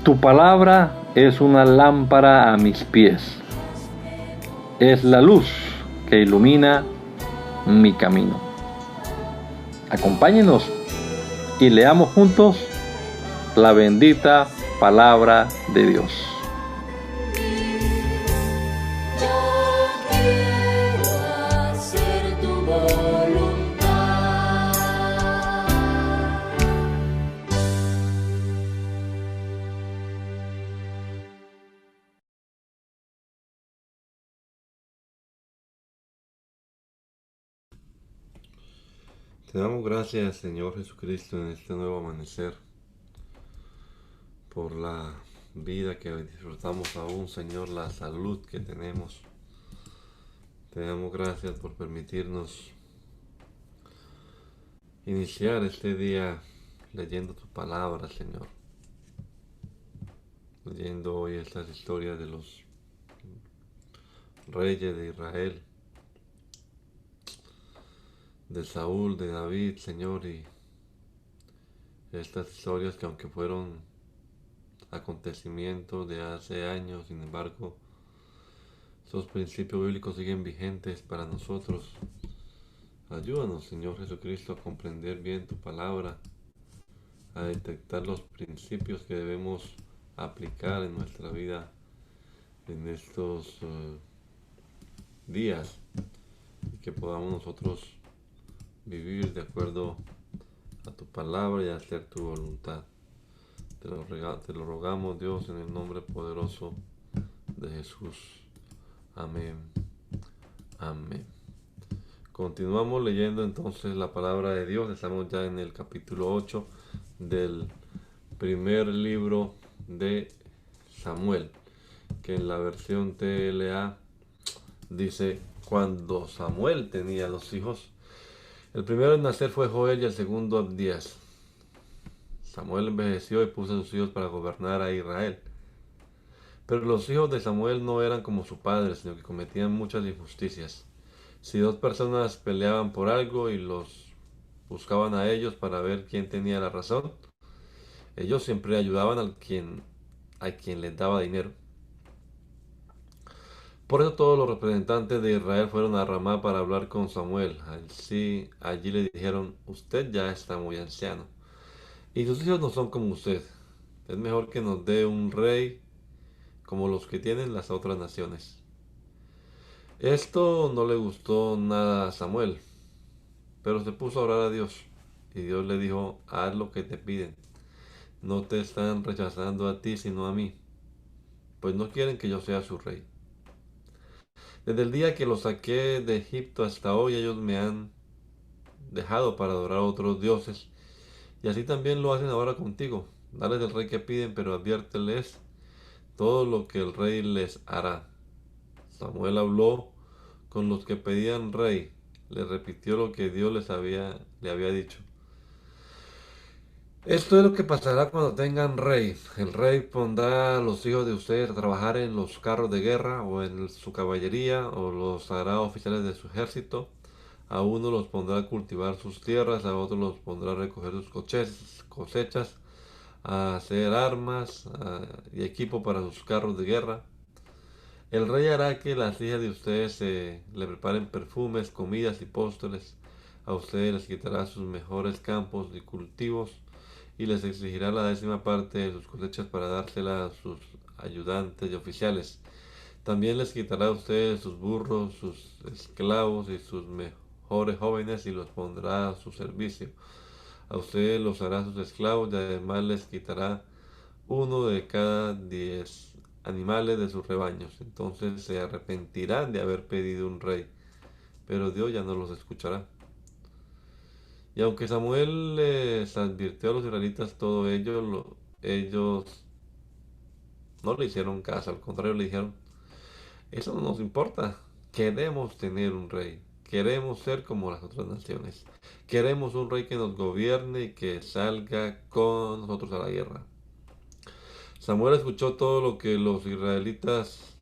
Tu palabra es una lámpara a mis pies, es la luz que ilumina mi camino. Acompáñenos y leamos juntos la bendita palabra de Dios. Te damos gracias, Señor Jesucristo, en este nuevo amanecer, por la vida que disfrutamos aún, Señor, la salud que tenemos. Te damos gracias por permitirnos iniciar este día leyendo tu palabra, Señor. Leyendo hoy estas historias de los reyes de Israel, de Saúl, de David, Señor, y estas historias que aunque fueron acontecimientos de hace años, sin embargo, esos principios bíblicos siguen vigentes para nosotros. Ayúdanos, Señor Jesucristo, a comprender bien tu palabra, a detectar los principios que debemos aplicar en nuestra vida en estos días, y que podamos nosotros vivir de acuerdo a tu palabra y hacer tu voluntad. Te lo rogamos, Dios, en el nombre poderoso de Jesús. Amén. Amén. Continuamos leyendo entonces la palabra de Dios. Estamos ya en el capítulo 8 del primer libro de Samuel, que en la versión TLA dice: cuando Samuel tenía 2 hijos, el primero en nacer fue Joel y el segundo Abdías. Samuel envejeció y puso a sus hijos para gobernar a Israel. Pero los hijos de Samuel no eran como su padre, sino que cometían muchas injusticias. Si 2 personas peleaban por algo y los buscaban a ellos para ver quién tenía la razón, ellos siempre ayudaban a quien les daba dinero. Por eso todos los representantes de Israel fueron a Ramá para hablar con Samuel. Allí le dijeron: usted ya está muy anciano, y sus hijos no son como usted. Es mejor que nos dé un rey como los que tienen las otras naciones. Esto no le gustó nada a Samuel, pero se puso a orar a Dios. Y Dios le dijo: haz lo que te piden. No te están rechazando a ti, sino a mí, pues no quieren que yo sea su rey. Desde el día que los saqué de Egipto hasta hoy, ellos me han dejado para adorar a otros dioses, y así también lo hacen ahora contigo. Dales el rey que piden, pero adviérteles todo lo que el rey les hará. Samuel habló con los que pedían rey, les repitió lo que Dios le había dicho. Esto es lo que pasará cuando tengan rey. El rey pondrá a los hijos de ustedes a trabajar en los carros de guerra o en su caballería, o los hará oficiales de su ejército. A uno los pondrá a cultivar sus tierras, a otro los pondrá a recoger sus cosechas, a hacer armas y equipo para sus carros de guerra. El rey hará que las hijas de ustedes le preparen perfumes, comidas y postres. A ustedes les quitará sus mejores campos y cultivos, y les exigirá la 10ª parte de sus cosechas para dársela a sus ayudantes y oficiales. También les quitará a ustedes sus burros, sus esclavos y sus mejores jóvenes, y los pondrá a su servicio. A ustedes los hará sus esclavos, y además les quitará uno de cada 10 animales de sus rebaños. Entonces se arrepentirán de haber pedido un rey, pero Dios ya no los escuchará. Y aunque Samuel les advirtió a los israelitas todo ello, ellos no le hicieron caso. Al contrario, le dijeron: eso no nos importa, queremos tener un rey, queremos ser como las otras naciones, queremos un rey que nos gobierne y que salga con nosotros a la guerra. Samuel escuchó todo lo que los israelitas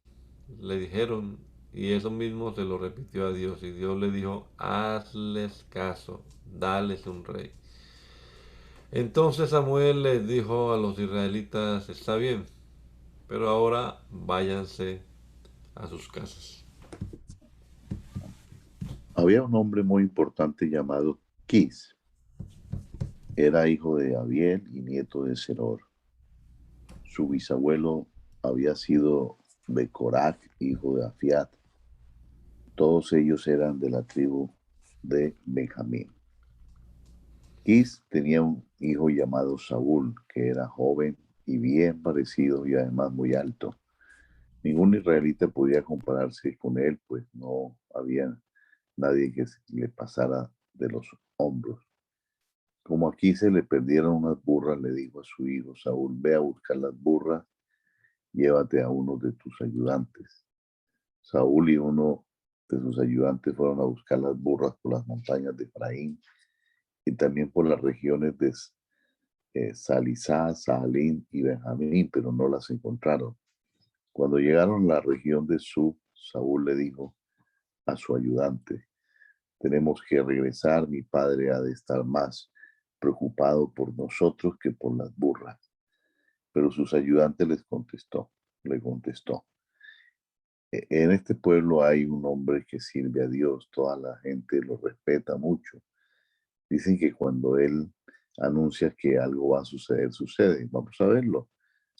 le dijeron, y eso mismo se lo repitió a Dios. Y Dios le dijo: hazles caso, dales un rey. Entonces Samuel les dijo a los israelitas, está bien, pero ahora váyanse a sus casas. Había un hombre muy importante llamado Quis. Era hijo de Abiel y nieto de Seror. Su bisabuelo había sido de Coraj, hijo de Afiat. Todos ellos eran de la tribu de Benjamín. Quis tenía un hijo llamado Saúl, que era joven y bien parecido y además muy alto. Ningún israelita podía compararse con él, pues no había nadie que le pasara de los hombros. Como aquí se le perdieron unas burras, le dijo a su hijo Saúl, ve a buscar las burras, llévate a uno de tus ayudantes. Saúl y uno de sus ayudantes fueron a buscar las burras por las montañas de Efraín y también por las regiones de Salisá, Saalín y Benjamín, pero no las encontraron. Cuando llegaron a la región de Sub, Saúl le dijo a su ayudante, tenemos que regresar, mi padre ha de estar más preocupado por nosotros que por las burras. Pero sus ayudantes le contestó, en este pueblo hay un hombre que sirve a Dios, toda la gente lo respeta mucho. Dicen que cuando él anuncia que algo va a suceder, sucede. Vamos a verlo.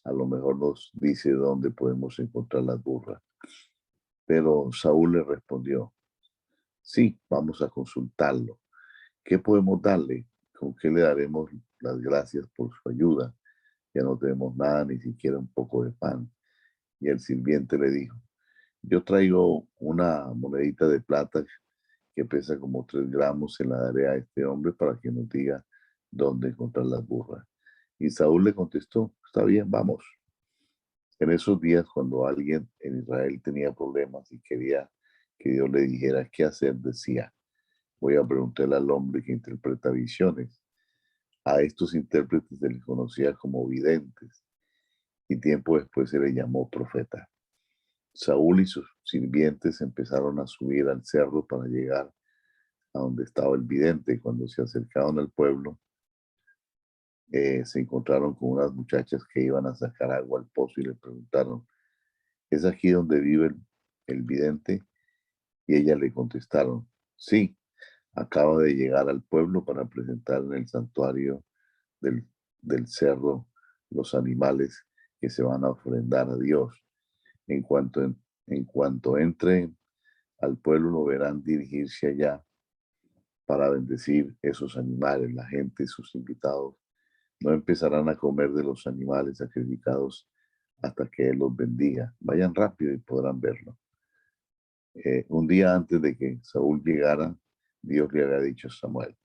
A lo mejor nos dice dónde podemos encontrar las burras. Pero Saúl le respondió, sí, vamos a consultarlo. ¿Qué podemos darle? ¿Con qué le daremos las gracias por su ayuda? Ya no tenemos nada, ni siquiera un poco de pan. Y el sirviente le dijo, yo traigo una monedita de plata que pesa como 3 gramos, se la daré a este hombre para que nos diga dónde encontrar las burras. Y Saúl le contestó, está bien, vamos. En esos días, cuando alguien en Israel tenía problemas y quería que Dios le dijera qué hacer, decía, voy a preguntarle al hombre que interpreta visiones. A estos intérpretes se les conocía como videntes y tiempo después se les llamó profeta. Saúl y sus sirvientes empezaron a subir al cerro para llegar a donde estaba el vidente. Cuando se acercaron al pueblo, se encontraron con unas muchachas que iban a sacar agua al pozo y le preguntaron, ¿es aquí donde vive el vidente? Y ellas le contestaron, sí, acaba de llegar al pueblo para presentar en el santuario del, del cerro los animales que se van a ofrendar a Dios. En cuanto entre al pueblo, lo verán dirigirse allá para bendecir esos animales. La gente y sus invitados no empezarán a comer de los animales sacrificados hasta que Él los bendiga. Vayan rápido y podrán verlo. Un día antes de que Saúl llegara, Dios le había dicho a Samuel,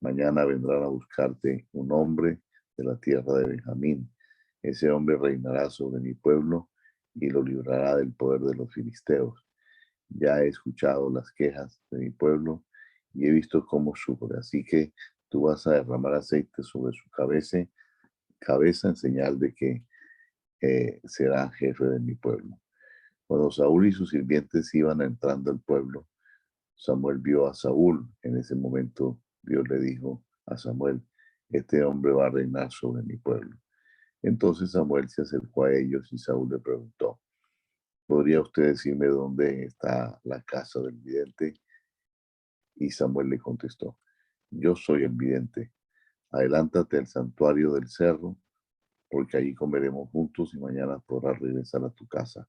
mañana vendrán a buscarte un hombre de la tierra de Benjamín. Ese hombre reinará sobre mi pueblo y lo librará del poder de los filisteos. Ya he escuchado las quejas de mi pueblo y he visto cómo sufre. Así que tú vas a derramar aceite sobre su cabeza en señal de que será jefe de mi pueblo. Cuando Saúl y sus sirvientes iban entrando al pueblo, Samuel vio a Saúl. En ese momento Dios le dijo a Samuel, este hombre va a reinar sobre mi pueblo. Entonces Samuel se acercó a ellos y Saúl le preguntó, ¿podría usted decirme dónde está la casa del vidente? Y Samuel le contestó, yo soy el vidente. Adelántate al santuario del cerro, porque allí comeremos juntos y mañana podrás regresar a tu casa.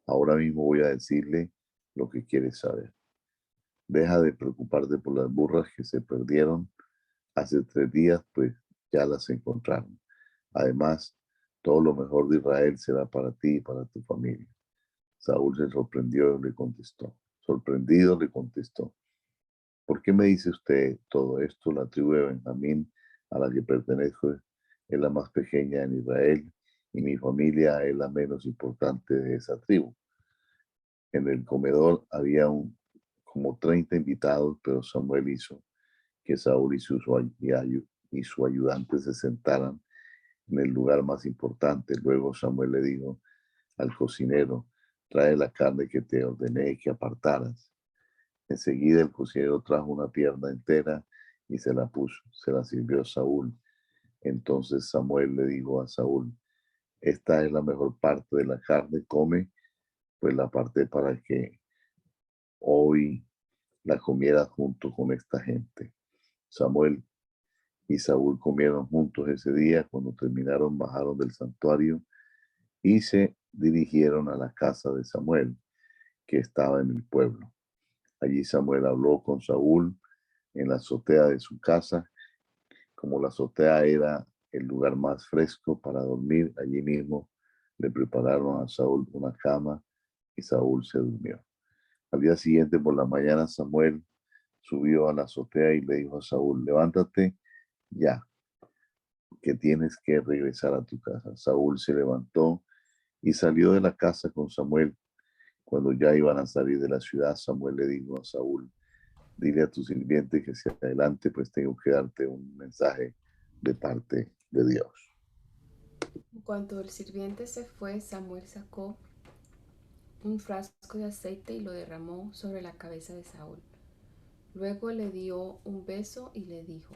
Ahora mismo voy a decirle lo que quieres saber. Deja de preocuparte por las burras que se perdieron hace 3 días, pues ya las encontraron. Además, todo lo mejor de Israel será para ti y para tu familia. Saúl se sorprendió y le contestó. Sorprendido le contestó, ¿por qué me dice usted todo esto? La tribu de Benjamín, a la que pertenezco, es la más pequeña en Israel y mi familia es la menos importante de esa tribu. En el comedor había como 30 invitados, pero Samuel hizo que Saúl y su ayudante se sentaran en el lugar más importante. Luego Samuel le dijo al cocinero, trae la carne que te ordené que apartaras. Enseguida el cocinero trajo una pierna entera y se la puso, se la sirvió a Saúl. Entonces Samuel le dijo a Saúl, esta es la mejor parte de la carne, come, pues la parte para que hoy la comiera junto con esta gente. Samuel y Saúl comieron juntos ese día. Cuando terminaron, bajaron del santuario y se dirigieron a la casa de Samuel, que estaba en el pueblo. Allí Samuel habló con Saúl en la azotea de su casa. Como la azotea era el lugar más fresco para dormir, allí mismo le prepararon a Saúl una cama y Saúl se durmió. Al día siguiente por la mañana Samuel subió a la azotea y le dijo a Saúl, levántate ya, que tienes que regresar a tu casa. Saúl se levantó y salió de la casa con Samuel. Cuando ya iban a salir de la ciudad, Samuel le dijo a Saúl, dile a tu sirviente que se adelante, pues tengo que darte un mensaje de parte de Dios. Cuando el sirviente se fue, Samuel sacó un frasco de aceite y lo derramó sobre la cabeza de Saúl. Luego le dio un beso y le dijo,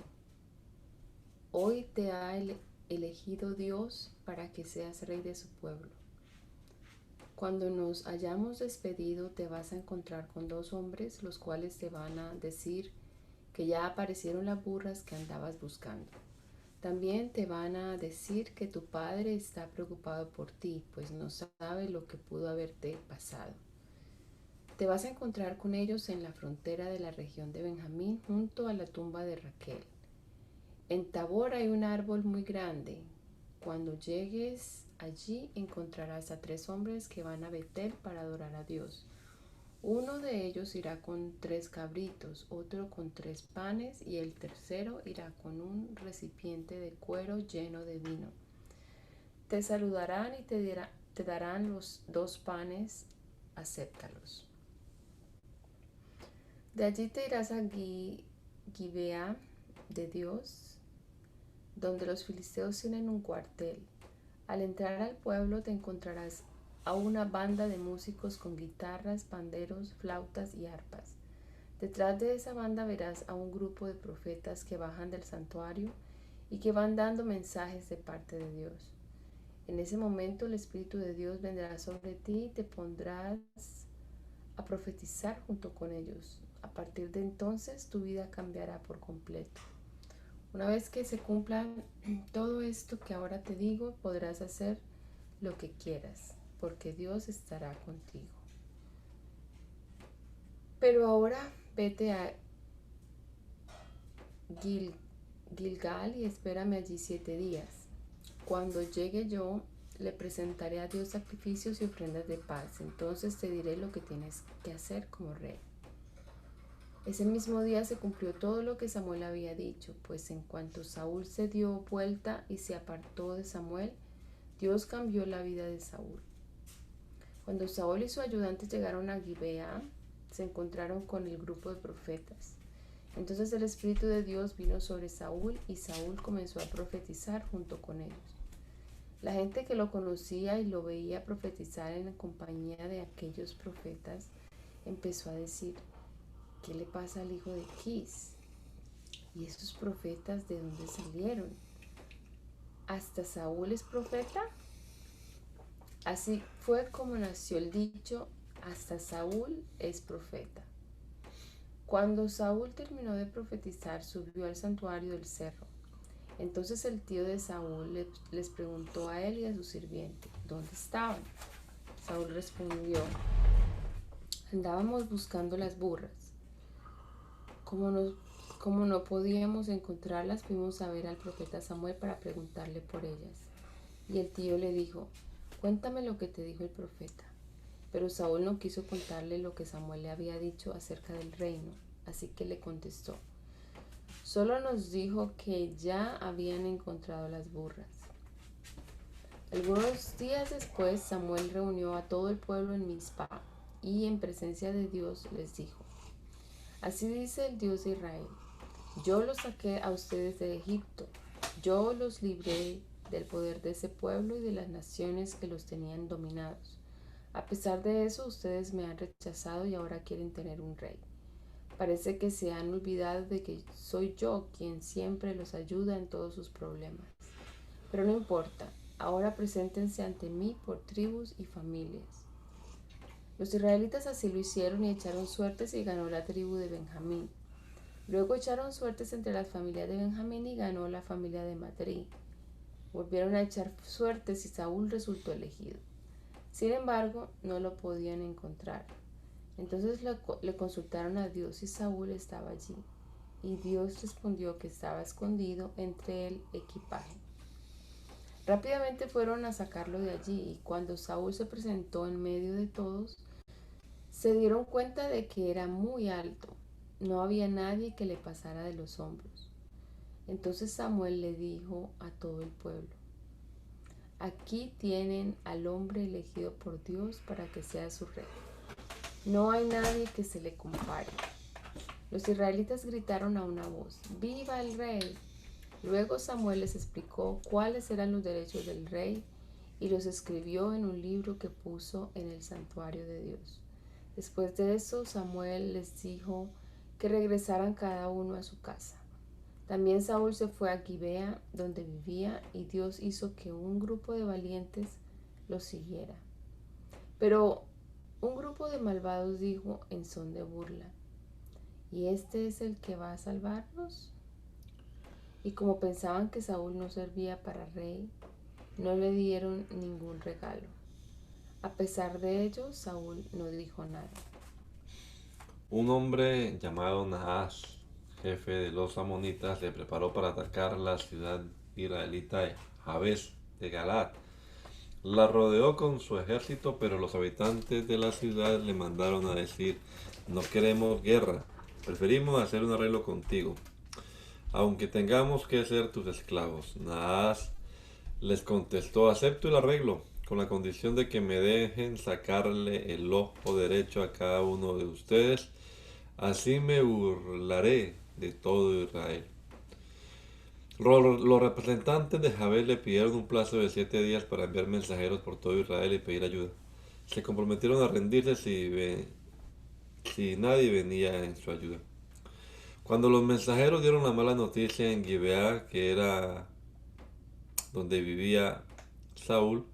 hoy te ha elegido Dios para que seas rey de su pueblo. Cuando nos hayamos despedido, te vas a encontrar con 2 hombres, los cuales te van a decir que ya aparecieron las burras que andabas buscando. También te van a decir que tu padre está preocupado por ti, pues no sabe lo que pudo haberte pasado. Te vas a encontrar con ellos en la frontera de la región de Benjamín, junto a la tumba de Raquel. En Tabor hay un árbol muy grande. Cuando llegues allí encontrarás a 3 hombres que van a Betel para adorar a Dios. Uno de ellos irá con 3 cabritos, otro con 3 panes y el tercero irá con un recipiente de cuero lleno de vino. Te saludarán y te darán los 2 panes, acéptalos. De allí te irás a Gibea de Dios, donde los filisteos tienen un cuartel. Al entrar al pueblo te encontrarás a una banda de músicos con guitarras, panderos, flautas y arpas. Detrás de esa banda verás a un grupo de profetas que bajan del santuario y que van dando mensajes de parte de Dios. En ese momento el Espíritu de Dios vendrá sobre ti y te pondrás a profetizar junto con ellos. A partir de entonces tu vida cambiará por completo. Una vez que se cumpla todo esto que ahora te digo, podrás hacer lo que quieras, porque Dios estará contigo. Pero ahora vete a Gilgal y espérame allí 7 días. Cuando llegue yo, le presentaré a Dios sacrificios y ofrendas de paz. Entonces te diré lo que tienes que hacer como rey. Ese mismo día se cumplió todo lo que Samuel había dicho, pues en cuanto Saúl se dio vuelta y se apartó de Samuel, Dios cambió la vida de Saúl. Cuando Saúl y su ayudante llegaron a Gibea, se encontraron con el grupo de profetas. Entonces el Espíritu de Dios vino sobre Saúl y Saúl comenzó a profetizar junto con ellos. La gente que lo conocía y lo veía profetizar en la compañía de aquellos profetas empezó a decir, ¿qué le pasa al hijo de Kis? ¿Y esos profetas de dónde salieron? ¿Hasta Saúl es profeta? Así fue como nació el dicho, hasta Saúl es profeta. Cuando Saúl terminó de profetizar, subió al santuario del cerro. Entonces el tío de Saúl les preguntó a él y a su sirviente, ¿dónde estaban? Saúl respondió, andábamos buscando las burras. Como no podíamos encontrarlas, fuimos a ver al profeta Samuel para preguntarle por ellas. Y el tío le dijo, cuéntame lo que te dijo el profeta. Pero Saúl no quiso contarle lo que Samuel le había dicho acerca del reino, así que le contestó, solo nos dijo que ya habían encontrado las burras. Algunos días después, Samuel reunió a todo el pueblo en Mizpa y en presencia de Dios les dijo, así dice el Dios de Israel, yo los saqué a ustedes de Egipto, yo los libré del poder de ese pueblo y de las naciones que los tenían dominados. A pesar de eso, ustedes me han rechazado y ahora quieren tener un rey. Parece que se han olvidado de que soy yo quien siempre los ayuda en todos sus problemas. Pero no importa, ahora preséntense ante mí por tribus y familias. Los israelitas así lo hicieron y echaron suertes y ganó la tribu de Benjamín. Luego echaron suertes entre las familias de Benjamín y ganó la familia de Matrí. Volvieron a echar suertes y Saúl resultó elegido. Sin embargo, no lo podían encontrar. Entonces le consultaron a Dios y Saúl estaba allí. Y Dios respondió que estaba escondido entre el equipaje. Rápidamente fueron a sacarlo de allí y cuando Saúl se presentó en medio de todos, se dieron cuenta de que era muy alto. No había nadie que le pasara de los hombros. Entonces Samuel le dijo a todo el pueblo: aquí tienen al hombre elegido por Dios para que sea su rey. No hay nadie que se le compare. Los israelitas gritaron a una voz: ¡Viva el rey! Luego Samuel les explicó cuáles eran los derechos del rey y los escribió en un libro que puso en el santuario de Dios. Después de eso, Samuel les dijo que regresaran cada uno a su casa. También Saúl se fue a Gibea, donde vivía, y Dios hizo que un grupo de valientes lo siguiera. Pero un grupo de malvados dijo en son de burla: ¿y este es el que va a salvarnos? Y como pensaban que Saúl no servía para rey, no le dieron ningún regalo. A pesar de ello, Saúl no dijo nada. Un hombre llamado Nahas, jefe de los amonitas, se preparó para atacar la ciudad israelita de Jabes de Galaad. La rodeó con su ejército, pero los habitantes de la ciudad le mandaron a decir: no queremos guerra, preferimos hacer un arreglo contigo, aunque tengamos que ser tus esclavos. Nahas les contestó: acepto el arreglo, con la condición de que me dejen sacarle el ojo derecho a cada uno de ustedes. Así me burlaré de todo Israel. Los representantes de Jabes le pidieron un plazo de 7 días para enviar mensajeros por todo Israel y pedir ayuda. Se comprometieron a rendirse si nadie venía en su ayuda. Cuando los mensajeros dieron la mala noticia en Gibeá, que era donde vivía Saúl,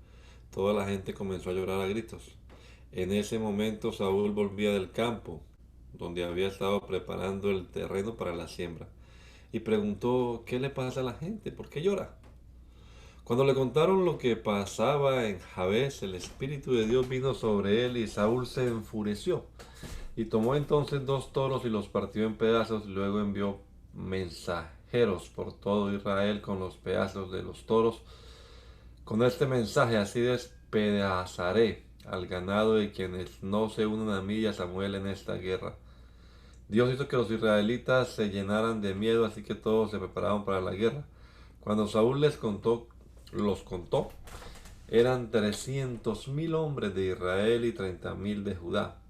toda la gente comenzó a llorar a gritos. En ese momento Saúl volvía del campo, donde había estado preparando el terreno para la siembra, y preguntó: ¿qué le pasa a la gente? ¿Por qué llora? Cuando le contaron lo que pasaba en Jabes, el Espíritu de Dios vino sobre él y Saúl se enfureció. Y tomó entonces 2 toros y los partió en pedazos, y luego envió mensajeros por todo Israel con los pedazos de los toros. Con este mensaje: así despedazaré al ganado de quienes no se unan a mí y a Samuel en esta guerra. Dios hizo que los israelitas se llenaran de miedo, así que todos se preparaban para la guerra. Cuando Saúl los contó, eran 300.000 hombres de Israel y 30.000 de Judá.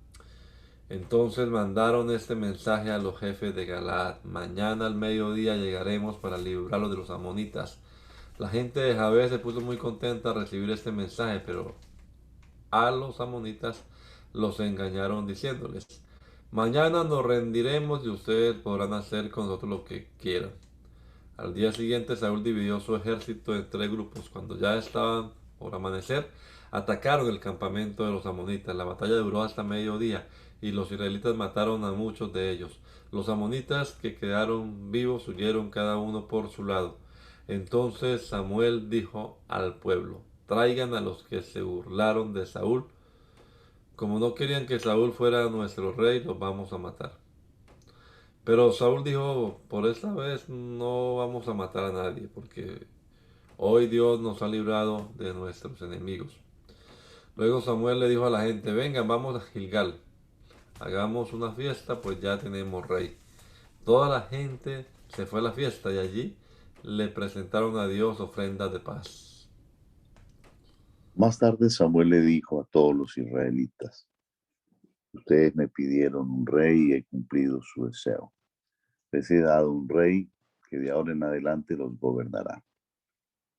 Entonces mandaron este mensaje a los jefes de Galaad: mañana al mediodía llegaremos para librarlos de los amonitas. La gente de Jabes se puso muy contenta al recibir este mensaje, pero a los amonitas los engañaron diciéndoles: mañana nos rendiremos y ustedes podrán hacer con nosotros lo que quieran. Al día siguiente Saúl dividió su ejército en 3 grupos. Cuando ya estaban por amanecer, atacaron el campamento de los amonitas. La batalla duró hasta mediodía y los israelitas mataron a muchos de ellos. Los amonitas que quedaron vivos huyeron cada uno por su lado. Entonces Samuel dijo al pueblo: traigan a los que se burlaron de Saúl. Como no querían que Saúl fuera nuestro rey, los vamos a matar. Pero Saúl dijo: por esta vez no vamos a matar a nadie, porque hoy Dios nos ha librado de nuestros enemigos. Luego Samuel le dijo a la gente: vengan, vamos a Gilgal, hagamos una fiesta, pues ya tenemos rey. Toda la gente se fue a la fiesta y allí le presentaron a Dios ofrendas de paz. Más tarde Samuel le dijo a todos los israelitas: ustedes me pidieron un rey y he cumplido su deseo. Les he dado un rey que de ahora en adelante los gobernará.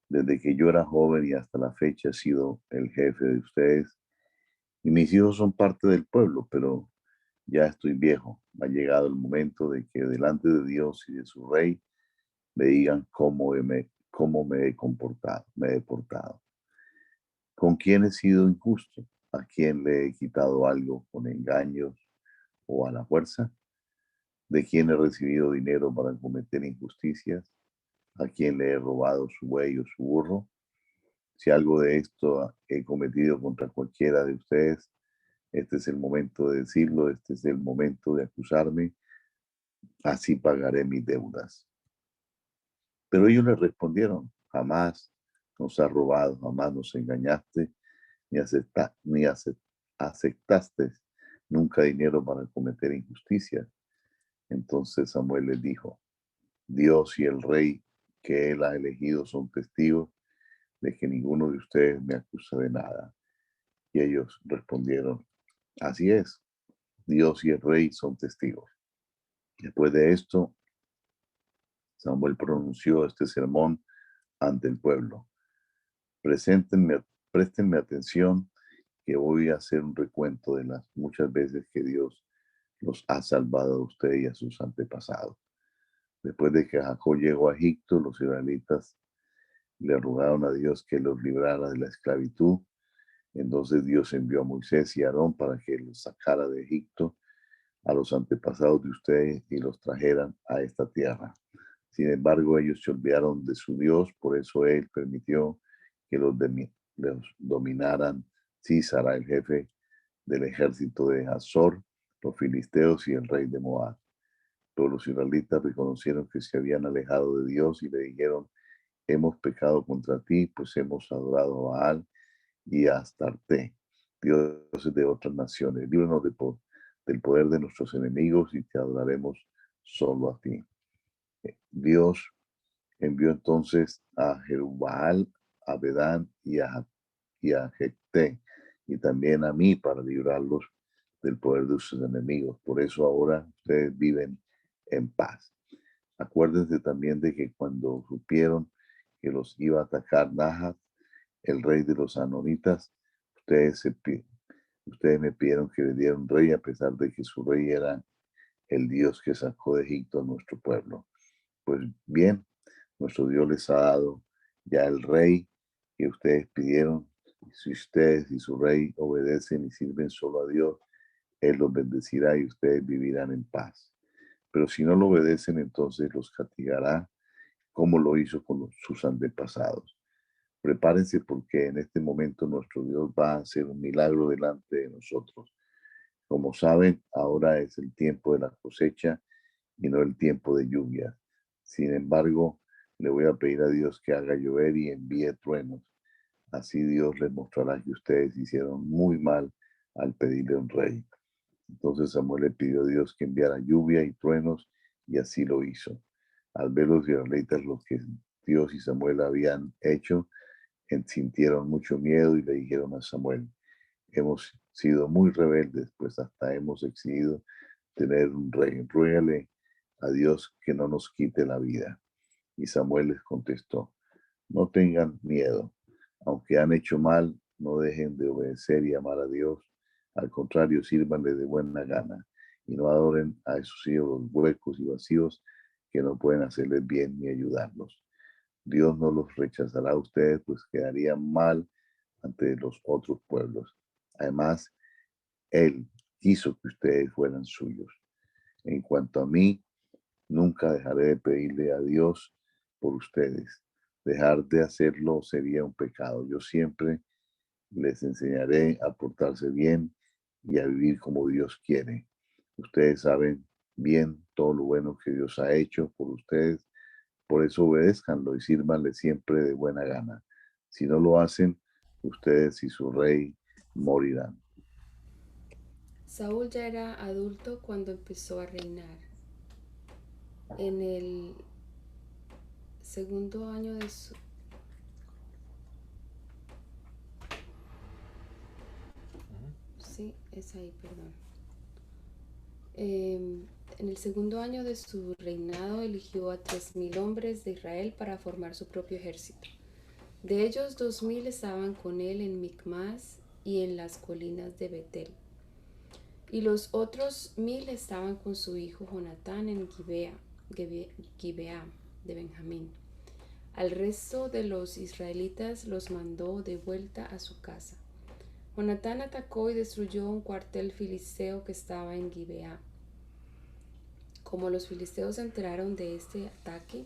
Desde que yo era joven y hasta la fecha he sido el jefe de ustedes, y mis hijos son parte del pueblo, pero Ya estoy viejo. Ha llegado el momento de que delante de Dios y de su rey me digan cómo me he comportado, me he portado. ¿Con quién he sido injusto? ¿A quién le he quitado algo con engaños o a la fuerza? ¿De quién he recibido dinero para cometer injusticias? ¿A quién le he robado su buey o su burro? Si algo de esto he cometido contra cualquiera de ustedes, este es el momento de decirlo, este es el momento de acusarme, así pagaré mis deudas. Pero ellos le respondieron, jamás nos has robado, jamás nos engañaste, ni aceptaste nunca dinero para cometer injusticia. Entonces Samuel les dijo, Dios y el rey que él ha elegido son testigos de que ninguno de ustedes me acusa de nada. Y ellos respondieron, así es, Dios y el rey son testigos. Después de esto, Samuel pronunció este sermón ante el pueblo. Préstenme atención que voy a hacer un recuento de las muchas veces que Dios los ha salvado a usted y a sus antepasados. Después de que Jacob llegó a Egipto, los israelitas le rogaron a Dios que los librara de la esclavitud. Entonces Dios envió a Moisés y a Aarón para que los sacara de Egipto a los antepasados de ustedes y los trajeran a esta tierra. Sin embargo, ellos se olvidaron de su Dios, por eso Él permitió que los dominaran Císara, el jefe del ejército de Hazor, los filisteos y el rey de Moab. Todos los israelitas reconocieron que se habían alejado de Dios y le dijeron, hemos pecado contra ti, pues hemos adorado a Baal y a Astarte, dioses de otras naciones. Líbranos del poder de nuestros enemigos y te adoraremos solo a ti. Dios envió entonces a Jerubbaal, a Bedán y a Jecté, y también a mí para librarlos del poder de sus enemigos. Por eso ahora ustedes viven en paz. Acuérdense también de que cuando supieron que los iba a atacar Nahat, el rey de los amonitas, ustedes me pidieron que le diera un rey a pesar de que su rey era el Dios que sacó de Egipto a nuestro pueblo. Pues bien, nuestro Dios les ha dado ya el rey que ustedes pidieron. Si ustedes y su rey obedecen y sirven solo a Dios, Él los bendecirá y ustedes vivirán en paz. Pero si no lo obedecen, entonces los castigará como lo hizo con sus antepasados. Prepárense porque en este momento nuestro Dios va a hacer un milagro delante de nosotros. Como saben, ahora es el tiempo de la cosecha y no el tiempo de lluvia. Sin embargo, le voy a pedir a Dios que haga llover y envíe truenos. Así Dios les mostrará que ustedes hicieron muy mal al pedirle un rey. Entonces Samuel le pidió a Dios que enviara lluvia y truenos y así lo hizo. Al ver los israelitas lo que Dios y Samuel habían hecho, sintieron mucho miedo y le dijeron a Samuel, hemos sido muy rebeldes, pues hasta hemos exigido tener un rey. Ruégale a Dios que no nos quite la vida. Y Samuel les contestó, no tengan miedo, aunque han hecho mal, no dejen de obedecer y amar a Dios. Al contrario, sírvanle de buena gana y no adoren a esos ídolos huecos y vacíos que no pueden hacerles bien ni ayudarlos. Dios no los rechazará a ustedes, pues quedarían mal ante los otros pueblos. Además, Él quiso que ustedes fueran suyos. En cuanto a mí, nunca dejaré de pedirle a Dios por ustedes. Dejar de hacerlo sería un pecado. Yo siempre les enseñaré a portarse bien y a vivir como Dios quiere. Ustedes saben bien todo lo bueno que Dios ha hecho por ustedes. Por eso obedézcanlo y sírvanle siempre de buena gana. Si no lo hacen, ustedes y su rey morirán. Saúl ya era adulto cuando empezó a reinar. En el segundo año de su... Sí, es ahí, perdón. En el segundo año de su reinado eligió a 3,000 hombres de Israel para formar su propio ejército. De ellos 2,000 estaban con él en Micmas y en las colinas de Betel. Y los otros 1000 estaban con su hijo Jonatán en Gibeá de Benjamín. Al resto de los israelitas los mandó de vuelta a su casa. Jonatán atacó y destruyó un cuartel filisteo que estaba en Gibeá. Como los filisteos se enteraron de este ataque,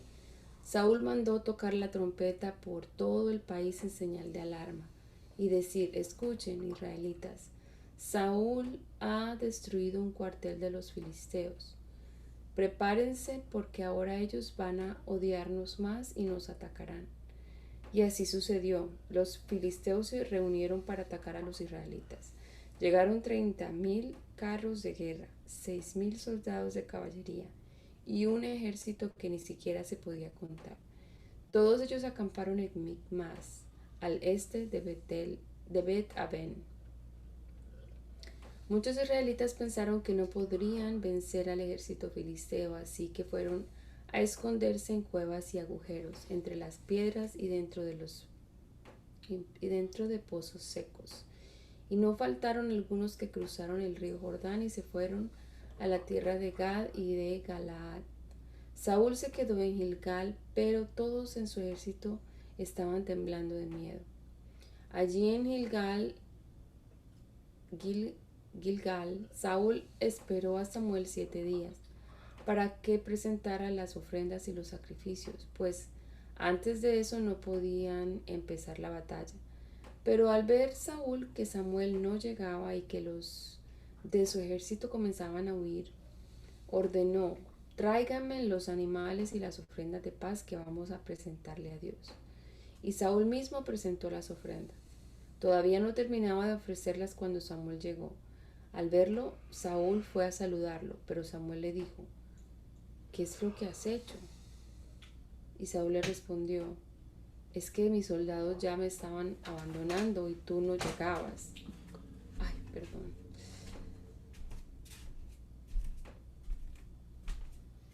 Saúl mandó tocar la trompeta por todo el país en señal de alarma y decir: escuchen, israelitas, Saúl ha destruido un cuartel de los filisteos. Prepárense porque ahora ellos van a odiarnos más y nos atacarán. Y así sucedió. Los filisteos se reunieron para atacar a los israelitas. Llegaron 30,000 carros de guerra, 6,000 soldados de caballería y un ejército que ni siquiera se podía contar. Todos ellos acamparon en Micmas, al este de Bet-Aven. Muchos israelitas pensaron que no podrían vencer al ejército filisteo, así que fueron a esconderse en cuevas y agujeros, entre las piedras y dentro de pozos secos. Y no faltaron algunos que cruzaron el río Jordán y se fueron a la tierra de Gad y de Galaad. Saúl se quedó en Gilgal, pero todos en su ejército estaban temblando de miedo. Allí en Gilgal, Saúl esperó a Samuel 7 días para que presentara las ofrendas y los sacrificios, pues antes de eso no podían empezar la batalla. Pero al ver Saúl que Samuel no llegaba y que los de su ejército comenzaban a huir, ordenó: tráiganme los animales y las ofrendas de paz que vamos a presentarle a Dios. Y Saúl mismo presentó las ofrendas. Todavía no terminaba de ofrecerlas cuando Samuel llegó. Al verlo, Saúl fue a saludarlo, pero Samuel le dijo: ¿qué es lo que has hecho? Y Saúl le respondió: es que mis soldados ya me estaban abandonando y tú no llegabas. Ay, perdón.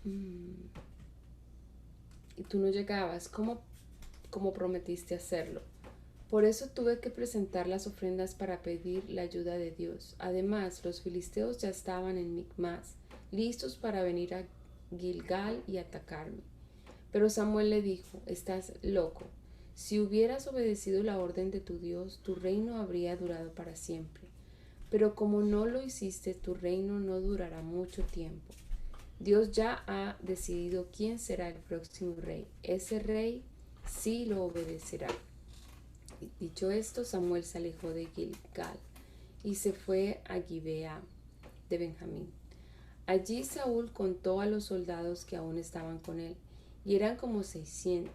Y tú no llegabas como prometiste hacerlo. Por eso tuve que presentar las ofrendas para pedir la ayuda de Dios. Además, los filisteos ya estaban en Micmas, listos para venir a Gilgal y atacarme. Pero Samuel le dijo: estás loco. Si hubieras obedecido la orden de tu Dios, tu reino habría durado para siempre. Pero como no lo hiciste, tu reino no durará mucho tiempo. Dios ya ha decidido quién será el próximo rey. Ese rey sí lo obedecerá. Dicho esto, Samuel se alejó de Gilgal y se fue a Gibeá de Benjamín. Allí Saúl contó a los soldados que aún estaban con él, y eran como 600.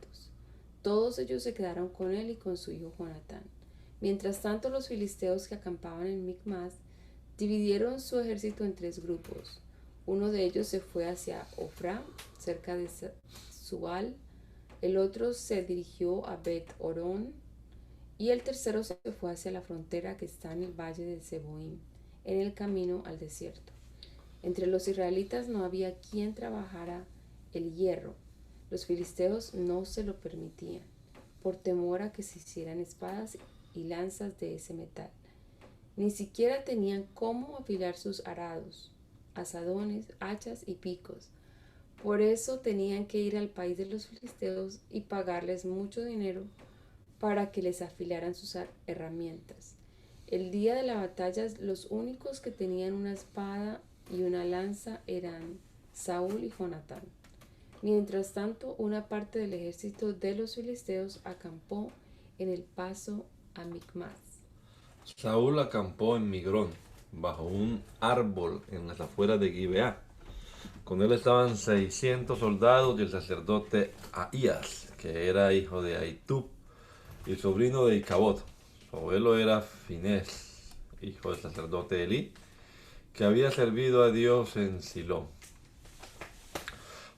Todos ellos se quedaron con él y con su hijo Jonatán. Mientras tanto, los filisteos que acampaban en Micmas dividieron su ejército en 3 grupos. Uno de ellos se fue hacia Ofra, cerca de Sual, el otro se dirigió a Bet-Orón, y el tercero se fue hacia la frontera que está en el valle de Seboim, en el camino al desierto. Entre los israelitas no había quien trabajara el hierro. Los filisteos no se lo permitían, por temor a que se hicieran espadas y lanzas de ese metal. Ni siquiera tenían cómo afilar sus arados, azadones, hachas y picos. Por eso tenían que ir al país de los filisteos y pagarles mucho dinero para que les afilaran sus herramientas. El día de la batalla, los únicos que tenían una espada y una lanza eran Saúl y Jonatán. Mientras tanto, una parte del ejército de los filisteos acampó en el paso a Micmas. Saúl acampó en Migrón, bajo un árbol en las afueras de Gibeá. Con él estaban 600 soldados y el sacerdote Ahías, que era hijo de Ahitub y sobrino de Icabod. Su abuelo era Finés, hijo del sacerdote Elí, que había servido a Dios en Silo.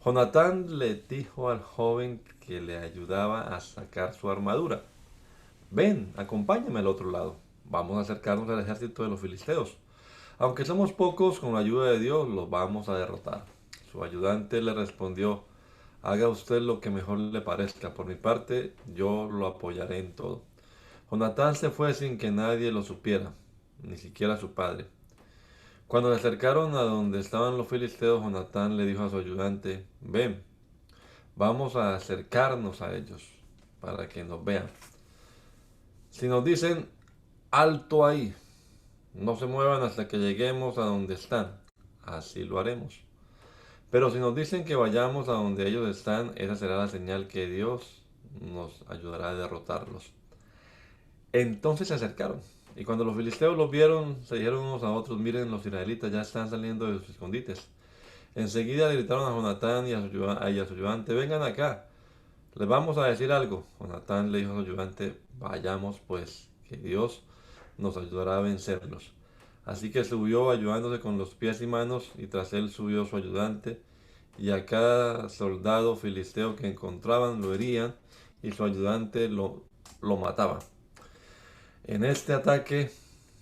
Jonatán le dijo al joven que le ayudaba a sacar su armadura: ven, acompáñame al otro lado. Vamos a acercarnos al ejército de los filisteos. Aunque somos pocos, con la ayuda de Dios los vamos a derrotar. Su ayudante le respondió: haga usted lo que mejor le parezca. Por mi parte, yo lo apoyaré en todo. Jonatán se fue sin que nadie lo supiera, ni siquiera su padre. Cuando se acercaron a donde estaban los filisteos, Jonatán le dijo a su ayudante, ven, vamos a acercarnos a ellos para que nos vean. Si nos dicen, alto ahí, no se muevan hasta que lleguemos a donde están, así lo haremos. Pero si nos dicen que vayamos a donde ellos están, esa será la señal que Dios nos ayudará a derrotarlos. Entonces se acercaron, y cuando los filisteos los vieron, se dijeron unos a otros, miren, los israelitas ya están saliendo de sus escondites. Enseguida le gritaron a Jonatán y a su ayudante, vengan acá, les vamos a decir algo. Jonatán le dijo a su ayudante, vayamos pues, que Dios nos ayudará a vencerlos. Así que subió ayudándose con los pies y manos, y tras él subió su ayudante, y a cada soldado filisteo que encontraban lo herían, y su ayudante lo mataba. En este ataque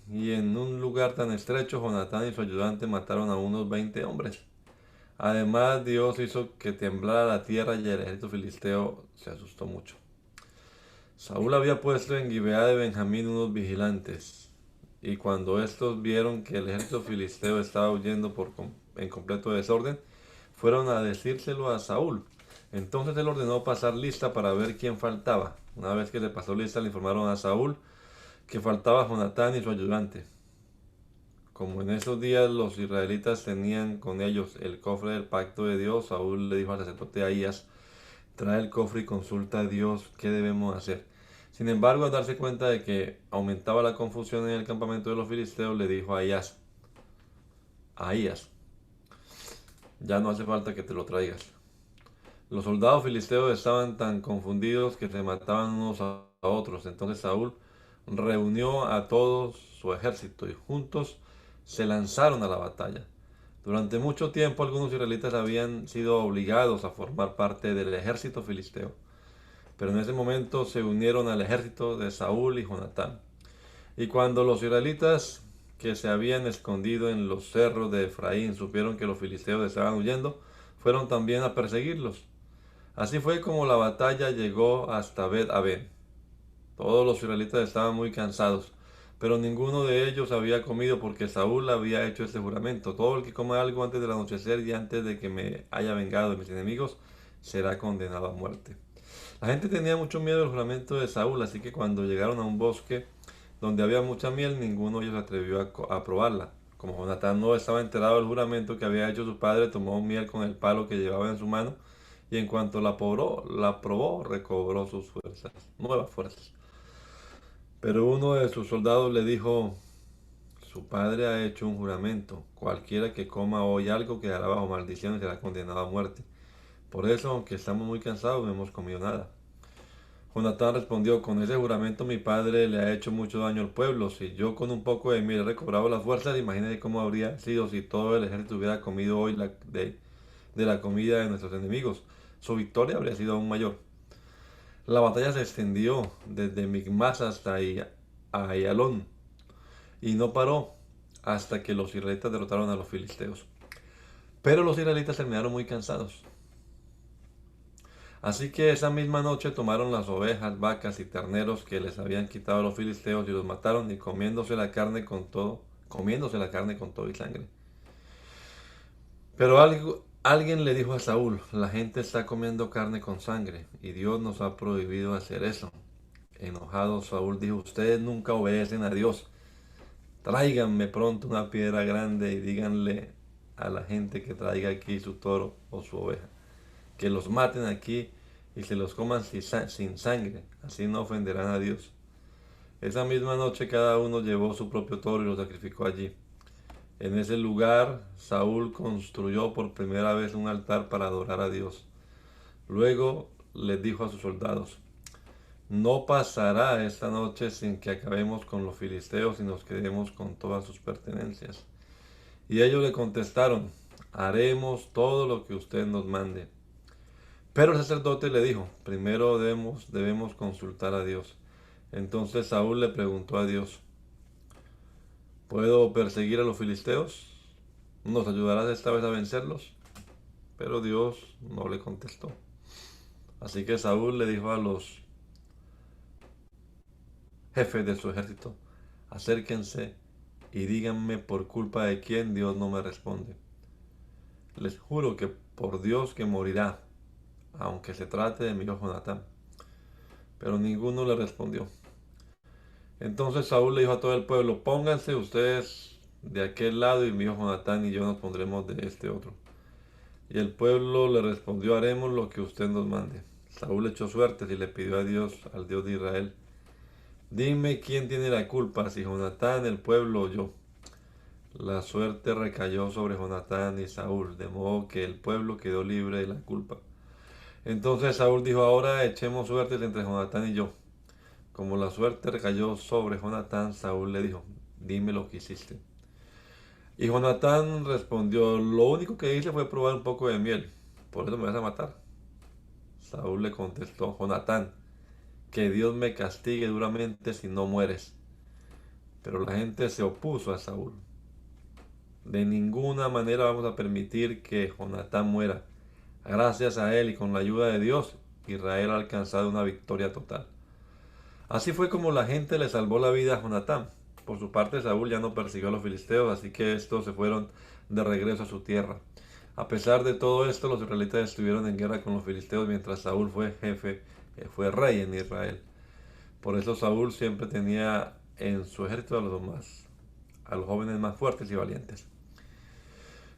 y en un lugar tan estrecho, Jonatán y su ayudante mataron a unos 20 hombres. Además, Dios hizo que temblara la tierra y el ejército filisteo se asustó mucho. Saúl había puesto en Gibeá de Benjamín unos vigilantes, y cuando estos vieron que el ejército filisteo estaba huyendo en completo desorden, fueron a decírselo a Saúl. Entonces él ordenó pasar lista para ver quién faltaba. Una vez que se pasó lista, le informaron a Saúl que faltaba Jonatán y su ayudante. Como en esos días los israelitas tenían con ellos el cofre del pacto de Dios, Saúl le dijo al sacerdote Ahías, trae el cofre y consulta a Dios qué debemos hacer. Sin embargo, al darse cuenta de que aumentaba la confusión en el campamento de los filisteos, le dijo a Ahías, ya no hace falta que te lo traigas. Los soldados filisteos estaban tan confundidos que se mataban unos a otros. Entonces Saúl reunió a todo su ejército y juntos se lanzaron a la batalla. Durante mucho tiempo algunos israelitas habían sido obligados a formar parte del ejército filisteo, pero en ese momento se unieron al ejército de Saúl y Jonatán. Y cuando los israelitas que se habían escondido en los cerros de Efraín supieron que los filisteos estaban huyendo, fueron también a perseguirlos. Así fue como la batalla llegó hasta Bet-Aven. Todos los israelitas estaban muy cansados, pero ninguno de ellos había comido porque Saúl había hecho este juramento. Todo el que coma algo antes del anochecer y antes de que me haya vengado de mis enemigos será condenado a muerte. La gente tenía mucho miedo del juramento de Saúl, así que cuando llegaron a un bosque donde había mucha miel, ninguno de ellos se atrevió a probarla. Como Jonatán no estaba enterado del juramento que había hecho su padre, tomó miel con el palo que llevaba en su mano y en cuanto la probó, recobró sus fuerzas, nuevas fuerzas. Pero uno de sus soldados le dijo, su padre ha hecho un juramento, cualquiera que coma hoy algo quedará bajo maldición y será condenado a muerte. Por eso, aunque estamos muy cansados, no hemos comido nada. Jonatán respondió, con ese juramento mi padre le ha hecho mucho daño al pueblo. Si yo con un poco de miel he recobrado las fuerzas, imagínese cómo habría sido si todo el ejército hubiera comido hoy de la comida de nuestros enemigos. Su victoria habría sido aún mayor. La batalla se extendió desde Micmas hasta Ayalón y no paró hasta que los israelitas derrotaron a los filisteos. Pero los israelitas terminaron muy cansados. Así que esa misma noche tomaron las ovejas, vacas y terneros que les habían quitado a los filisteos y los mataron y comiéndose la carne con todo y sangre. Pero alguien le dijo a Saúl, la gente está comiendo carne con sangre y Dios nos ha prohibido hacer eso. Enojado, Saúl dijo, ustedes nunca obedecen a Dios. Tráiganme pronto una piedra grande y díganle a la gente que traiga aquí su toro o su oveja, que los maten aquí y se los coman sin sangre, así no ofenderán a Dios. Esa misma noche cada uno llevó su propio toro y lo sacrificó allí. En ese lugar Saúl construyó por primera vez un altar para adorar a Dios. Luego les dijo a sus soldados, no pasará esta noche sin que acabemos con los filisteos y nos quedemos con todas sus pertenencias. Y ellos le contestaron, haremos todo lo que usted nos mande. Pero el sacerdote le dijo, primero debemos consultar a Dios. Entonces Saúl le preguntó a Dios, ¿puedo perseguir a los filisteos? ¿Nos ayudarás esta vez a vencerlos? Pero Dios no le contestó. Así que Saúl le dijo a los jefes de su ejército, acérquense y díganme por culpa de quién Dios no me responde. Les juro que por Dios que morirá, aunque se trate de mi hijo Jonatán. Pero ninguno le respondió. Entonces Saúl le dijo a todo el pueblo, pónganse ustedes de aquel lado y mi hijo Jonatán y yo nos pondremos de este otro. Y el pueblo le respondió, haremos lo que usted nos mande. Saúl echó suertes y le pidió a Dios, al Dios de Israel, dime quién tiene la culpa, si Jonatán, el pueblo o yo. La suerte recayó sobre Jonatán y Saúl, de modo que el pueblo quedó libre de la culpa. Entonces Saúl dijo, ahora echemos suertes entre Jonatán y yo. Como la suerte recayó sobre Jonatán, Saúl le dijo, dime lo que hiciste. Y Jonatán respondió, lo único que hice fue probar un poco de miel, por eso me vas a matar. Saúl le contestó, Jonatán, que Dios me castigue duramente si no mueres. Pero la gente se opuso a Saúl. De ninguna manera vamos a permitir que Jonatán muera. Gracias a él y con la ayuda de Dios, Israel ha alcanzado una victoria total. Así fue como la gente le salvó la vida a Jonatán. Por su parte, Saúl ya no persiguió a los filisteos, así que estos se fueron de regreso a su tierra. A pesar de todo esto, los israelitas estuvieron en guerra con los filisteos mientras Saúl fue rey en Israel. Por eso Saúl siempre tenía en su ejército a los jóvenes más fuertes y valientes.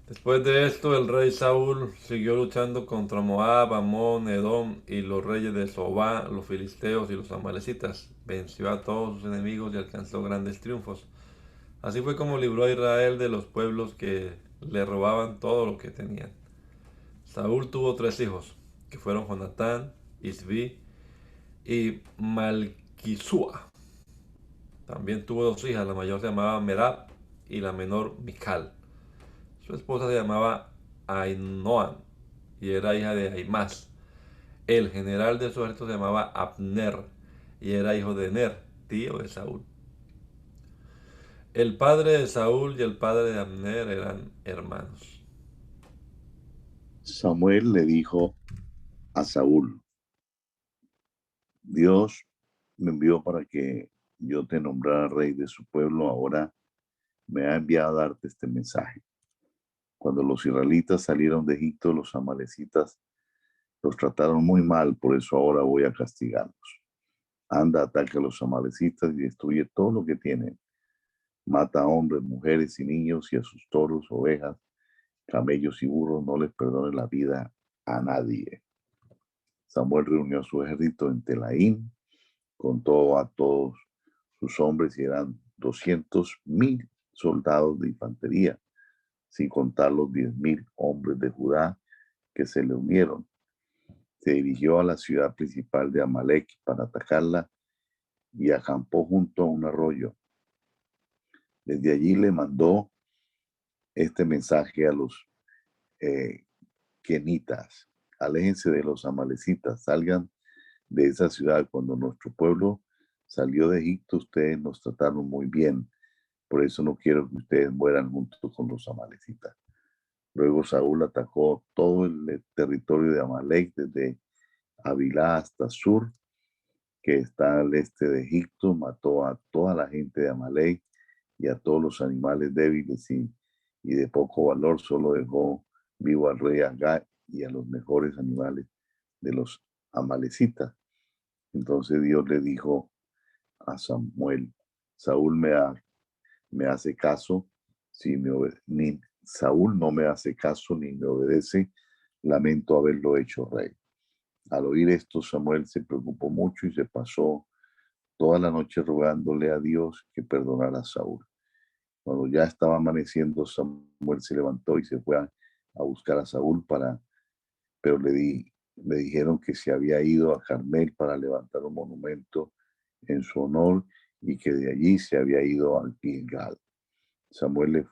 Después de esto, el rey Saúl siguió luchando contra Moab, Amón, Edom y los reyes de Sobá, los filisteos y los amalecitas. Venció a todos sus enemigos y alcanzó grandes triunfos. Así fue como libró a Israel de los pueblos que le robaban todo lo que tenían. Saúl tuvo 3 hijos, que fueron Jonatán, Isbi y Malquisúa. También tuvo 2 hijas, la mayor se llamaba Merab y la menor Mical. Su esposa se llamaba Ainoam y era hija de Aimás. El general de su ejército se llamaba Abner y era hijo de Ner, tío de Saúl. El padre de Saúl y el padre de Abner eran hermanos. Samuel le dijo a Saúl, Dios me envió para que yo te nombrara rey de su pueblo, ahora me ha enviado a darte este mensaje. Cuando los israelitas salieron de Egipto, los amalecitas los trataron muy mal, por eso ahora voy a castigarlos. Anda, ataca a los amalecitas y destruye todo lo que tienen. Mata a hombres, mujeres y niños y a sus toros, ovejas, camellos y burros, no les perdone la vida a nadie. Samuel reunió a su ejército en Telaín, contó a todos sus hombres y eran 200,000 soldados de infantería, sin contar los 10,000 hombres de Judá que se le unieron. Se dirigió a la ciudad principal de Amalek para atacarla y acampó junto a un arroyo. Desde allí le mandó este mensaje a los kenitas: aléjense de los amalecitas, salgan de esa ciudad. Cuando nuestro pueblo salió de Egipto, ustedes nos trataron muy bien. Por eso no quiero que ustedes mueran junto con los amalecitas. Luego Saúl atacó todo el territorio de Amalek, desde Avilá hasta Sur, que está al este de Egipto. Mató a toda la gente de Amalek y a todos los animales débiles y de poco valor. Solo dejó vivo al rey Agag y a los mejores animales de los amalecitas. Entonces Dios le dijo a Samuel, Saúl me hace caso, ni Saúl no me hace caso ni me obedece, lamento haberlo hecho rey. Al oír esto, Samuel se preocupó mucho y se pasó toda la noche rogándole a Dios que perdonara a Saúl. Cuando ya estaba amaneciendo, Samuel se levantó y se fue a buscar a Saúl, pero le dijeron que se había ido a Carmel para levantar un monumento en su honor y que de allí se había ido al Gilgal. Samuel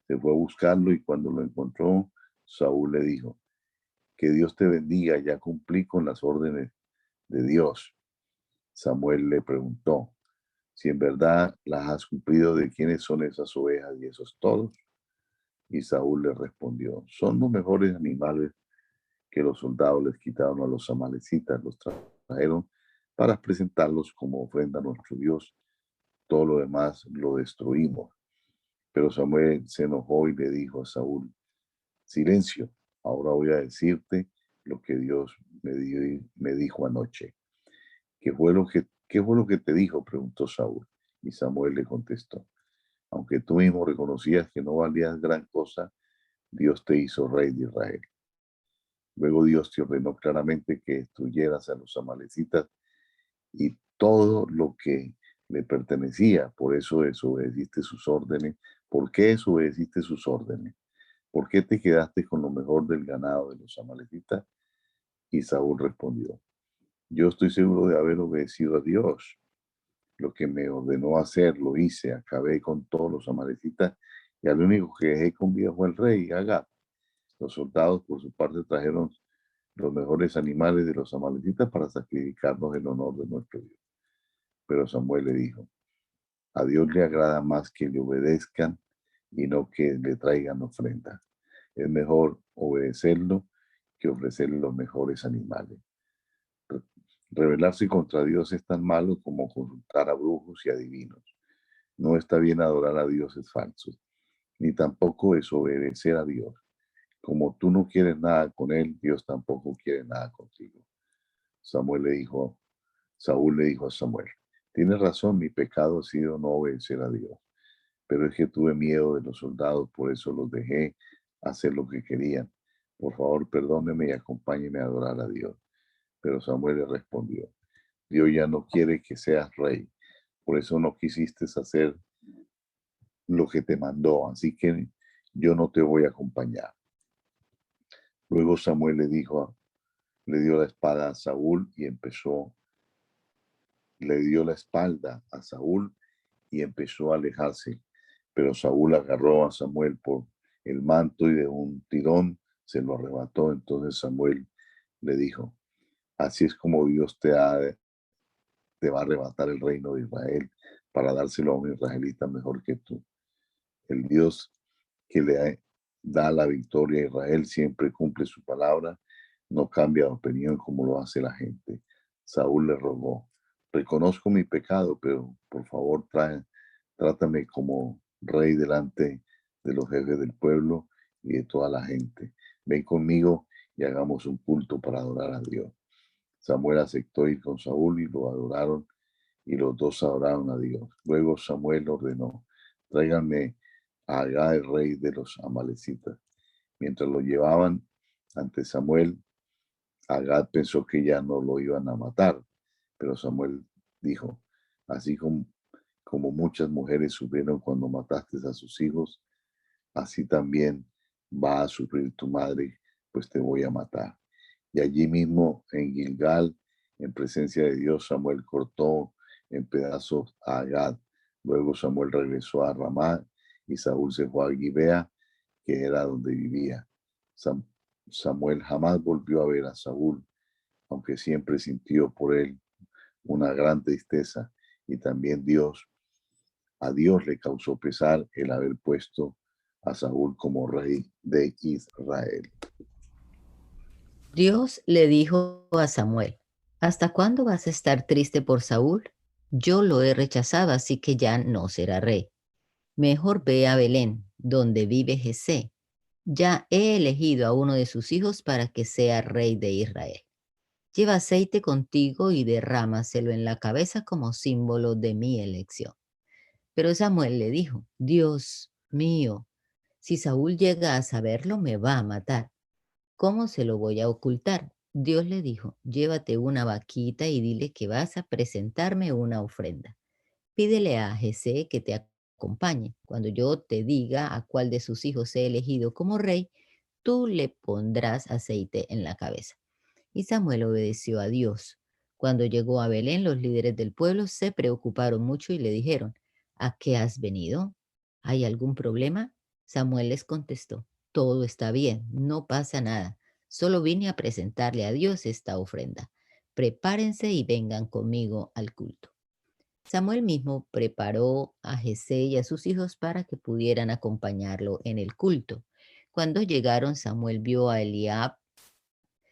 se fue a buscarlo y cuando lo encontró, Saúl le dijo, que Dios te bendiga, ya cumplí con las órdenes de Dios. Samuel le preguntó, si en verdad las has cumplido, ¿de quiénes son esas ovejas y esos toros? Y Saúl le respondió, son los mejores animales que los soldados les quitaron a los amalecitas, los trajeron para presentarlos como ofrenda a nuestro Dios. Todo lo demás lo destruimos. Pero Samuel se enojó y le dijo a Saúl: silencio, ahora voy a decirte lo que Dios me dijo anoche. ¿Qué fue lo que te dijo?, preguntó Saúl. Y Samuel le contestó: aunque tú mismo reconocías que no valías gran cosa, Dios te hizo rey de Israel. Luego Dios te ordenó claramente que destruyeras a los amalecitas y todo lo que le pertenecía. Por eso desobedeciste sus órdenes. ¿Por qué desobedeciste sus órdenes? ¿Por qué te quedaste con lo mejor del ganado de los amalecitas? Y Saúl respondió: yo estoy seguro de haber obedecido a Dios. Lo que me ordenó hacer, lo hice. Acabé con todos los amalecitas y al único que dejé con vida fue el rey, Agag. Los soldados, por su parte, trajeron los mejores animales de los amalecitas para sacrificarnos en honor de nuestro Dios. Pero Samuel le dijo: a Dios le agrada más que le obedezcan y no que le traigan ofrenda. Es mejor obedecerlo que ofrecerle los mejores animales. Rebelarse contra Dios es tan malo como consultar a brujos y adivinos. No está bien adorar a dioses falsos, ni tampoco desobedecer a Dios. Como tú no quieres nada con él, Dios tampoco quiere nada contigo. Samuel le dijo, Saúl le dijo a Samuel: tienes razón, mi pecado ha sido no obedecer a Dios. Pero es que tuve miedo de los soldados, por eso los dejé hacer lo que querían. Por favor, perdóneme y acompáñeme a adorar a Dios. Pero Samuel le respondió: Dios ya no quiere que seas rey, por eso no quisiste hacer lo que te mandó, así que yo no te voy a acompañar. Luego Samuel le dio la espada a Saúl y le dio la espalda a Saúl y empezó a alejarse. Pero Saúl agarró a Samuel por el manto y de un tirón se lo arrebató. Entonces Samuel le dijo: así es como Dios te va a arrebatar el reino de Israel para dárselo a un israelita mejor que tú. El Dios que da la victoria a Israel siempre cumple su palabra, no cambia de opinión como lo hace la gente. Saúl le rogó: reconozco mi pecado, pero por favor trátame como rey delante de los jefes del pueblo y de toda la gente. Ven conmigo y hagamos un culto para adorar a Dios. Samuel aceptó ir con Saúl y lo adoraron, y los dos adoraron a Dios. Luego Samuel ordenó: tráiganme a Agag, el rey de los amalecitas. Mientras lo llevaban ante Samuel, Agag pensó que ya no lo iban a matar, pero Samuel dijo: así como muchas mujeres sufrieron cuando mataste a sus hijos, así también va a sufrir tu madre, pues te voy a matar. Y allí mismo en Gilgal, en presencia de Dios, Samuel cortó en pedazos a Agag. Luego Samuel regresó a Ramá y Saúl se fue a Gibea, que era donde vivía. Samuel jamás volvió a ver a Saúl, aunque siempre sintió por él una gran tristeza, y también a Dios le causó pesar el haber puesto a Saúl como rey de Israel. Dios le dijo a Samuel: ¿hasta cuándo vas a estar triste por Saúl? Yo lo he rechazado, así que ya no será rey. Mejor ve a Belén, donde vive Jesé. Ya he elegido a uno de sus hijos para que sea rey de Israel. Lleva aceite contigo y derrámaselo en la cabeza como símbolo de mi elección. Pero Samuel le dijo: Dios mío, si Saúl llega a saberlo, me va a matar. ¿Cómo se lo voy a ocultar? Dios le dijo: llévate una vaquita y dile que vas a presentarme una ofrenda. Pídele a Jesé que te acompañe. Cuando yo te diga a cuál de sus hijos he elegido como rey, tú le pondrás aceite en la cabeza. Y Samuel obedeció a Dios. Cuando llegó a Belén, los líderes del pueblo se preocuparon mucho y le dijeron: ¿a qué has venido? ¿Hay algún problema? Samuel les contestó: todo está bien, no pasa nada. Solo vine a presentarle a Dios esta ofrenda. Prepárense y vengan conmigo al culto. Samuel mismo preparó a Jesé y a sus hijos para que pudieran acompañarlo en el culto. Cuando llegaron, Samuel vio a Eliab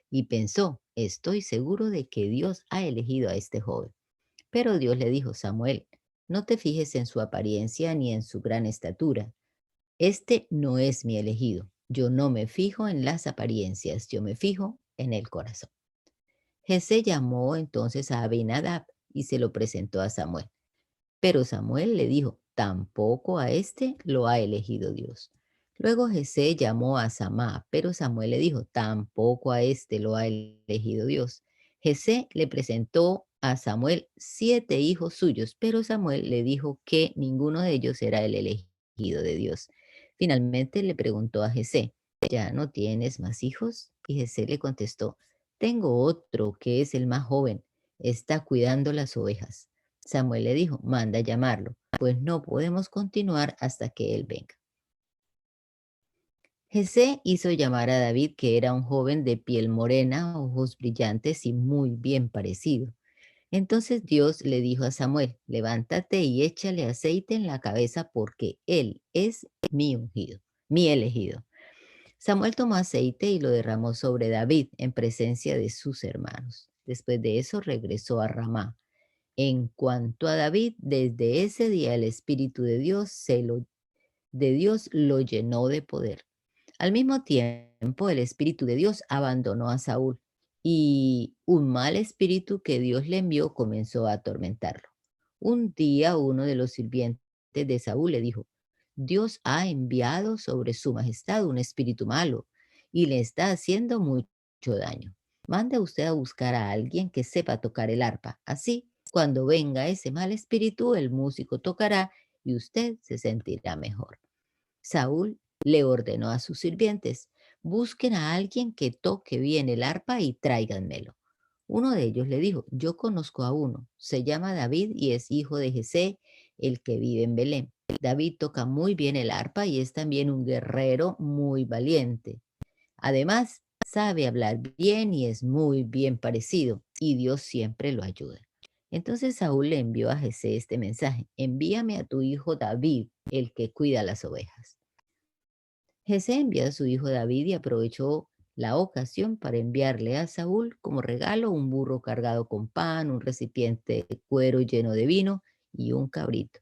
y pensó: estoy seguro de que Dios ha elegido a este joven. Pero Dios le dijo: Samuel, no te fijes en su apariencia ni en su gran estatura. Este no es mi elegido. Yo no me fijo en las apariencias, yo me fijo en el corazón. Jesé llamó entonces a Abinadab y se lo presentó a Samuel. Pero Samuel le dijo, tampoco a este lo ha elegido Dios. Luego Jesé llamó a Samá, pero Samuel le dijo, tampoco a este lo ha elegido Dios. Jesé le presentó a Samuel 7 hijos suyos, pero Samuel le dijo que ninguno de ellos era el elegido de Dios. Finalmente le preguntó a Jesé, ¿ya no tienes más hijos? Y Jesé le contestó, tengo otro que es el más joven, está cuidando las ovejas. Samuel le dijo, manda a llamarlo, pues no podemos continuar hasta que él venga. Jesé hizo llamar a David, que era un joven de piel morena, ojos brillantes y muy bien parecido. Entonces Dios le dijo a Samuel, levántate y échale aceite en la cabeza porque él es mi ungido, mi elegido. Samuel tomó aceite y lo derramó sobre David en presencia de sus hermanos. Después de eso regresó a Ramá. En cuanto a David, desde ese día el Espíritu de Dios lo llenó de poder. Al mismo tiempo, el Espíritu de Dios abandonó a Saúl y un mal espíritu que Dios le envió comenzó a atormentarlo. Un día uno de los sirvientes de Saúl le dijo, Dios ha enviado sobre su majestad un espíritu malo y le está haciendo mucho daño. Mande usted a buscar a alguien que sepa tocar el arpa. Así, cuando venga ese mal espíritu, el músico tocará y usted se sentirá mejor. Saúl le ordenó a sus sirvientes, busquen a alguien que toque bien el arpa y tráiganmelo. Uno de ellos le dijo, yo conozco a uno, se llama David y es hijo de Jesé, el que vive en Belén. David toca muy bien el arpa y es también un guerrero muy valiente. Además, sabe hablar bien y es muy bien parecido, y Dios siempre lo ayuda. Entonces Saúl le envió a Jesé este mensaje, envíame a tu hijo David, el que cuida las ovejas. Jesé envió a su hijo David y aprovechó la ocasión para enviarle a Saúl como regalo un burro cargado con pan, un recipiente de cuero lleno de vino y un cabrito.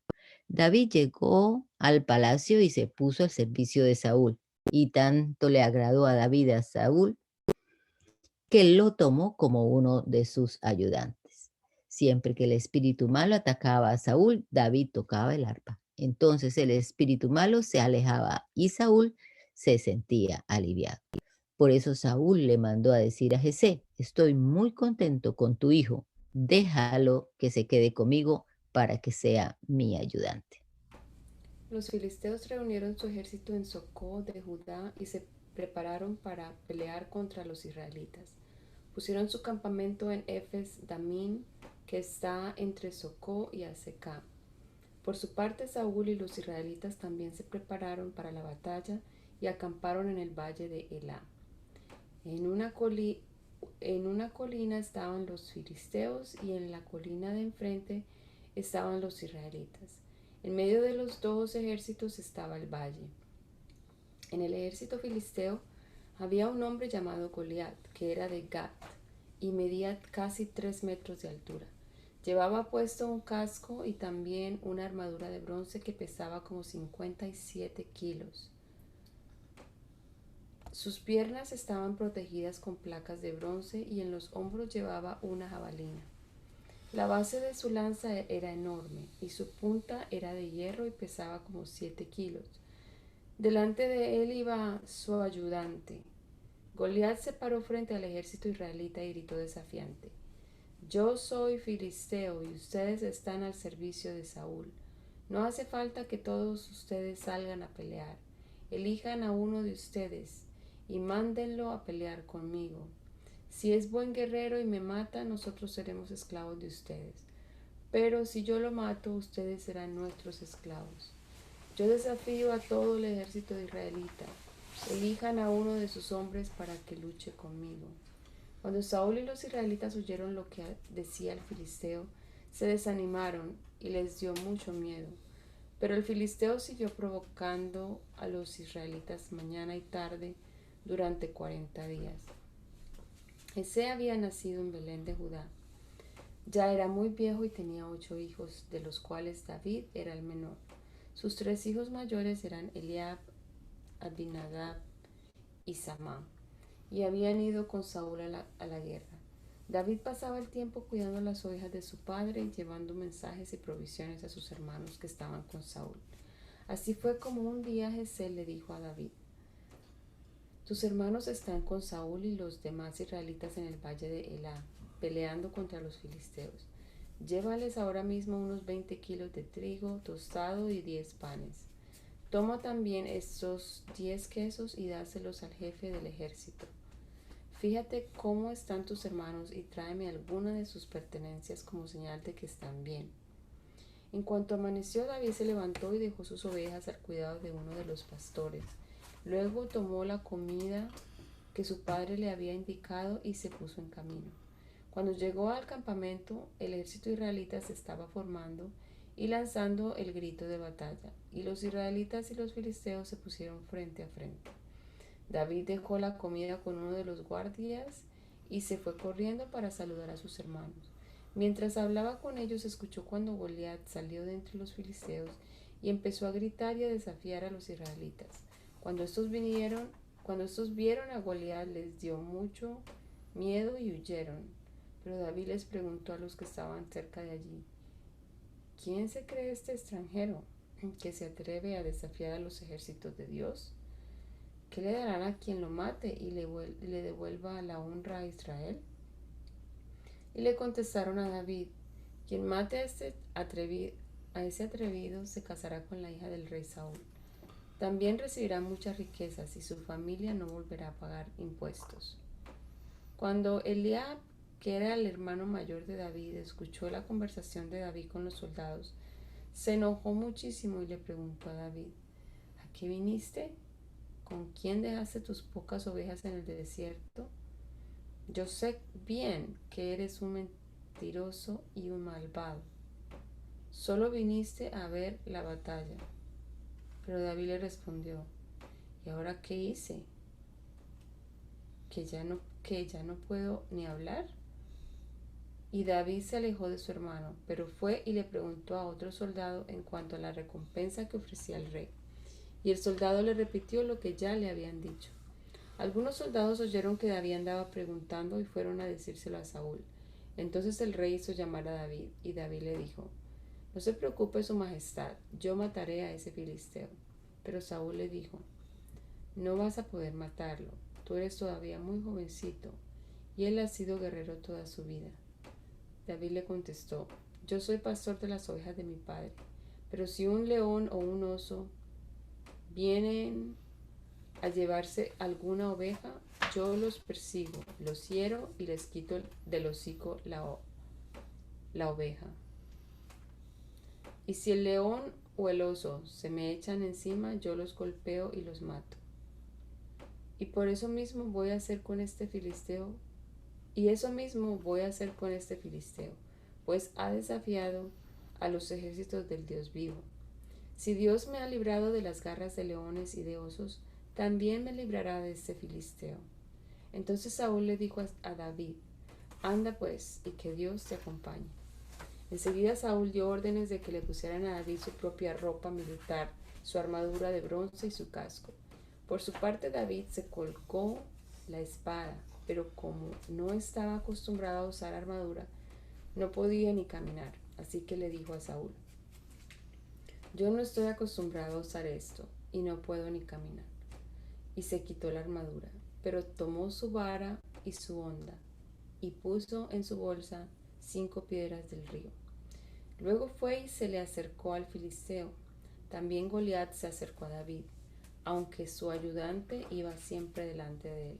David llegó al palacio y se puso al servicio de Saúl, y tanto le agradó a David a Saúl que lo tomó como uno de sus ayudantes. Siempre que el espíritu malo atacaba a Saúl, David tocaba el arpa. Entonces el espíritu malo se alejaba y Saúl se sentía aliviado. Por eso Saúl le mandó a decir a Jesé, estoy muy contento con tu hijo, déjalo que se quede conmigo para que sea mi ayudante. Los filisteos reunieron su ejército en Socó de Judá y se prepararon para pelear contra los israelitas. Pusieron su campamento en Efes Damín, que está entre Socó y Azecá. Por su parte, Saúl y los israelitas también se prepararon para la batalla y acamparon en el valle de Elá. En una colina estaban los filisteos y en la colina de enfrente estaban los israelitas. En medio de los dos ejércitos estaba el valle. En el ejército filisteo había un hombre llamado Goliat, que era de Gat y medía casi 3 metros de altura. Llevaba puesto un casco y también una armadura de bronce que pesaba como 57 kilos. Sus piernas estaban protegidas con placas de bronce y en los hombros llevaba una jabalina. La base de su lanza era enorme y su punta era de hierro y pesaba como 7 kilos. Delante de él iba su ayudante. Goliat se paró frente al ejército israelita y gritó desafiante: Yo soy filisteo y ustedes están al servicio de Saúl. No hace falta que todos ustedes salgan a pelear. Elijan a uno de ustedes y mándenlo a pelear conmigo. Si es buen guerrero y me mata, nosotros seremos esclavos de ustedes. Pero si yo lo mato, ustedes serán nuestros esclavos. Yo desafío a todo el ejército israelita. Elijan a uno de sus hombres para que luche conmigo. Cuando Saúl y los israelitas oyeron lo que decía el filisteo, se desanimaron y les dio mucho miedo. Pero el filisteo siguió provocando a los israelitas mañana y tarde durante 40 días. Jesé había nacido en Belén de Judá. Ya era muy viejo y tenía 8 hijos, de los cuales David era el menor. Sus 3 hijos mayores eran Eliab, Abinadab y Samá, y habían ido con Saúl a la guerra. David pasaba el tiempo cuidando las ovejas de su padre y llevando mensajes y provisiones a sus hermanos que estaban con Saúl. Así fue como un día Jessé le dijo a David: tus hermanos están con Saúl y los demás israelitas en el valle de Elá, peleando contra los filisteos. Llévales ahora mismo unos 20 kilos de trigo tostado y 10 panes. Toma también estos 10 quesos y dáselos al jefe del ejército. Fíjate cómo están tus hermanos y tráeme alguna de sus pertenencias como señal de que están bien. En cuanto amaneció, David se levantó y dejó sus ovejas al cuidado de uno de los pastores. Luego tomó la comida que su padre le había indicado y se puso en camino. Cuando llegó al campamento, el ejército israelita se estaba formando y lanzando el grito de batalla, y los israelitas y los filisteos se pusieron frente a frente. David dejó la comida con uno de los guardias y se fue corriendo para saludar a sus hermanos. Mientras hablaba con ellos, escuchó cuando Goliat salió de entre los filisteos y empezó a gritar y a desafiar a los israelitas. Cuando estos vieron a Goliat, les dio mucho miedo y huyeron. Pero David les preguntó a los que estaban cerca de allí: ¿quién se cree este extranjero que se atreve a desafiar a los ejércitos de Dios? ¿Qué le darán a quien lo mate y le devuelva la honra a Israel? Y le contestaron a David: quien mate a ese atrevido se casará con la hija del rey Saúl. También recibirá muchas riquezas y su familia no volverá a pagar impuestos. Cuando Eliab, que era el hermano mayor de David, escuchó la conversación de David con los soldados, se enojó muchísimo y le preguntó a David: ¿a qué viniste? ¿Con quién dejaste tus pocas ovejas en el desierto? Yo sé bien que eres un mentiroso y un malvado. Solo viniste a ver la batalla. Pero David le respondió: ¿y ahora qué hice? ¿Que ya no puedo ni hablar? Y David se alejó de su hermano, pero fue y le preguntó a otro soldado en cuanto a la recompensa que ofrecía el rey. Y el soldado le repitió lo que ya le habían dicho. Algunos soldados oyeron que David andaba preguntando y fueron a decírselo a Saúl. Entonces el rey hizo llamar a David, y David le dijo: no se preocupe su majestad, yo mataré a ese filisteo. Pero Saúl le dijo: no vas a poder matarlo, tú eres todavía muy jovencito, y él ha sido guerrero toda su vida. David le contestó: yo soy pastor de las ovejas de mi padre, pero si un león o un oso vienen a llevarse alguna oveja, yo los persigo, los hiero y les quito del hocico la oveja. Y si el león o el oso se me echan encima, yo los golpeo y los mato. Y por eso mismo voy a hacer con este filisteo, pues ha desafiado a los ejércitos del Dios vivo. Si Dios me ha librado de las garras de leones y de osos, también me librará de este filisteo. Entonces Saúl le dijo a David: anda pues, y que Dios te acompañe. Enseguida Saúl dio órdenes de que le pusieran a David su propia ropa militar, su armadura de bronce y su casco. Por su parte, David se colgó la espada, pero como no estaba acostumbrado a usar armadura, no podía ni caminar. Así que le dijo a Saúl: yo no estoy acostumbrado a usar esto y no puedo ni caminar. Y se quitó la armadura, pero tomó su vara y su honda y puso en su bolsa 5 piedras del río. Luego fue y se le acercó al filisteo. También Goliat se acercó a David, aunque su ayudante iba siempre delante de él.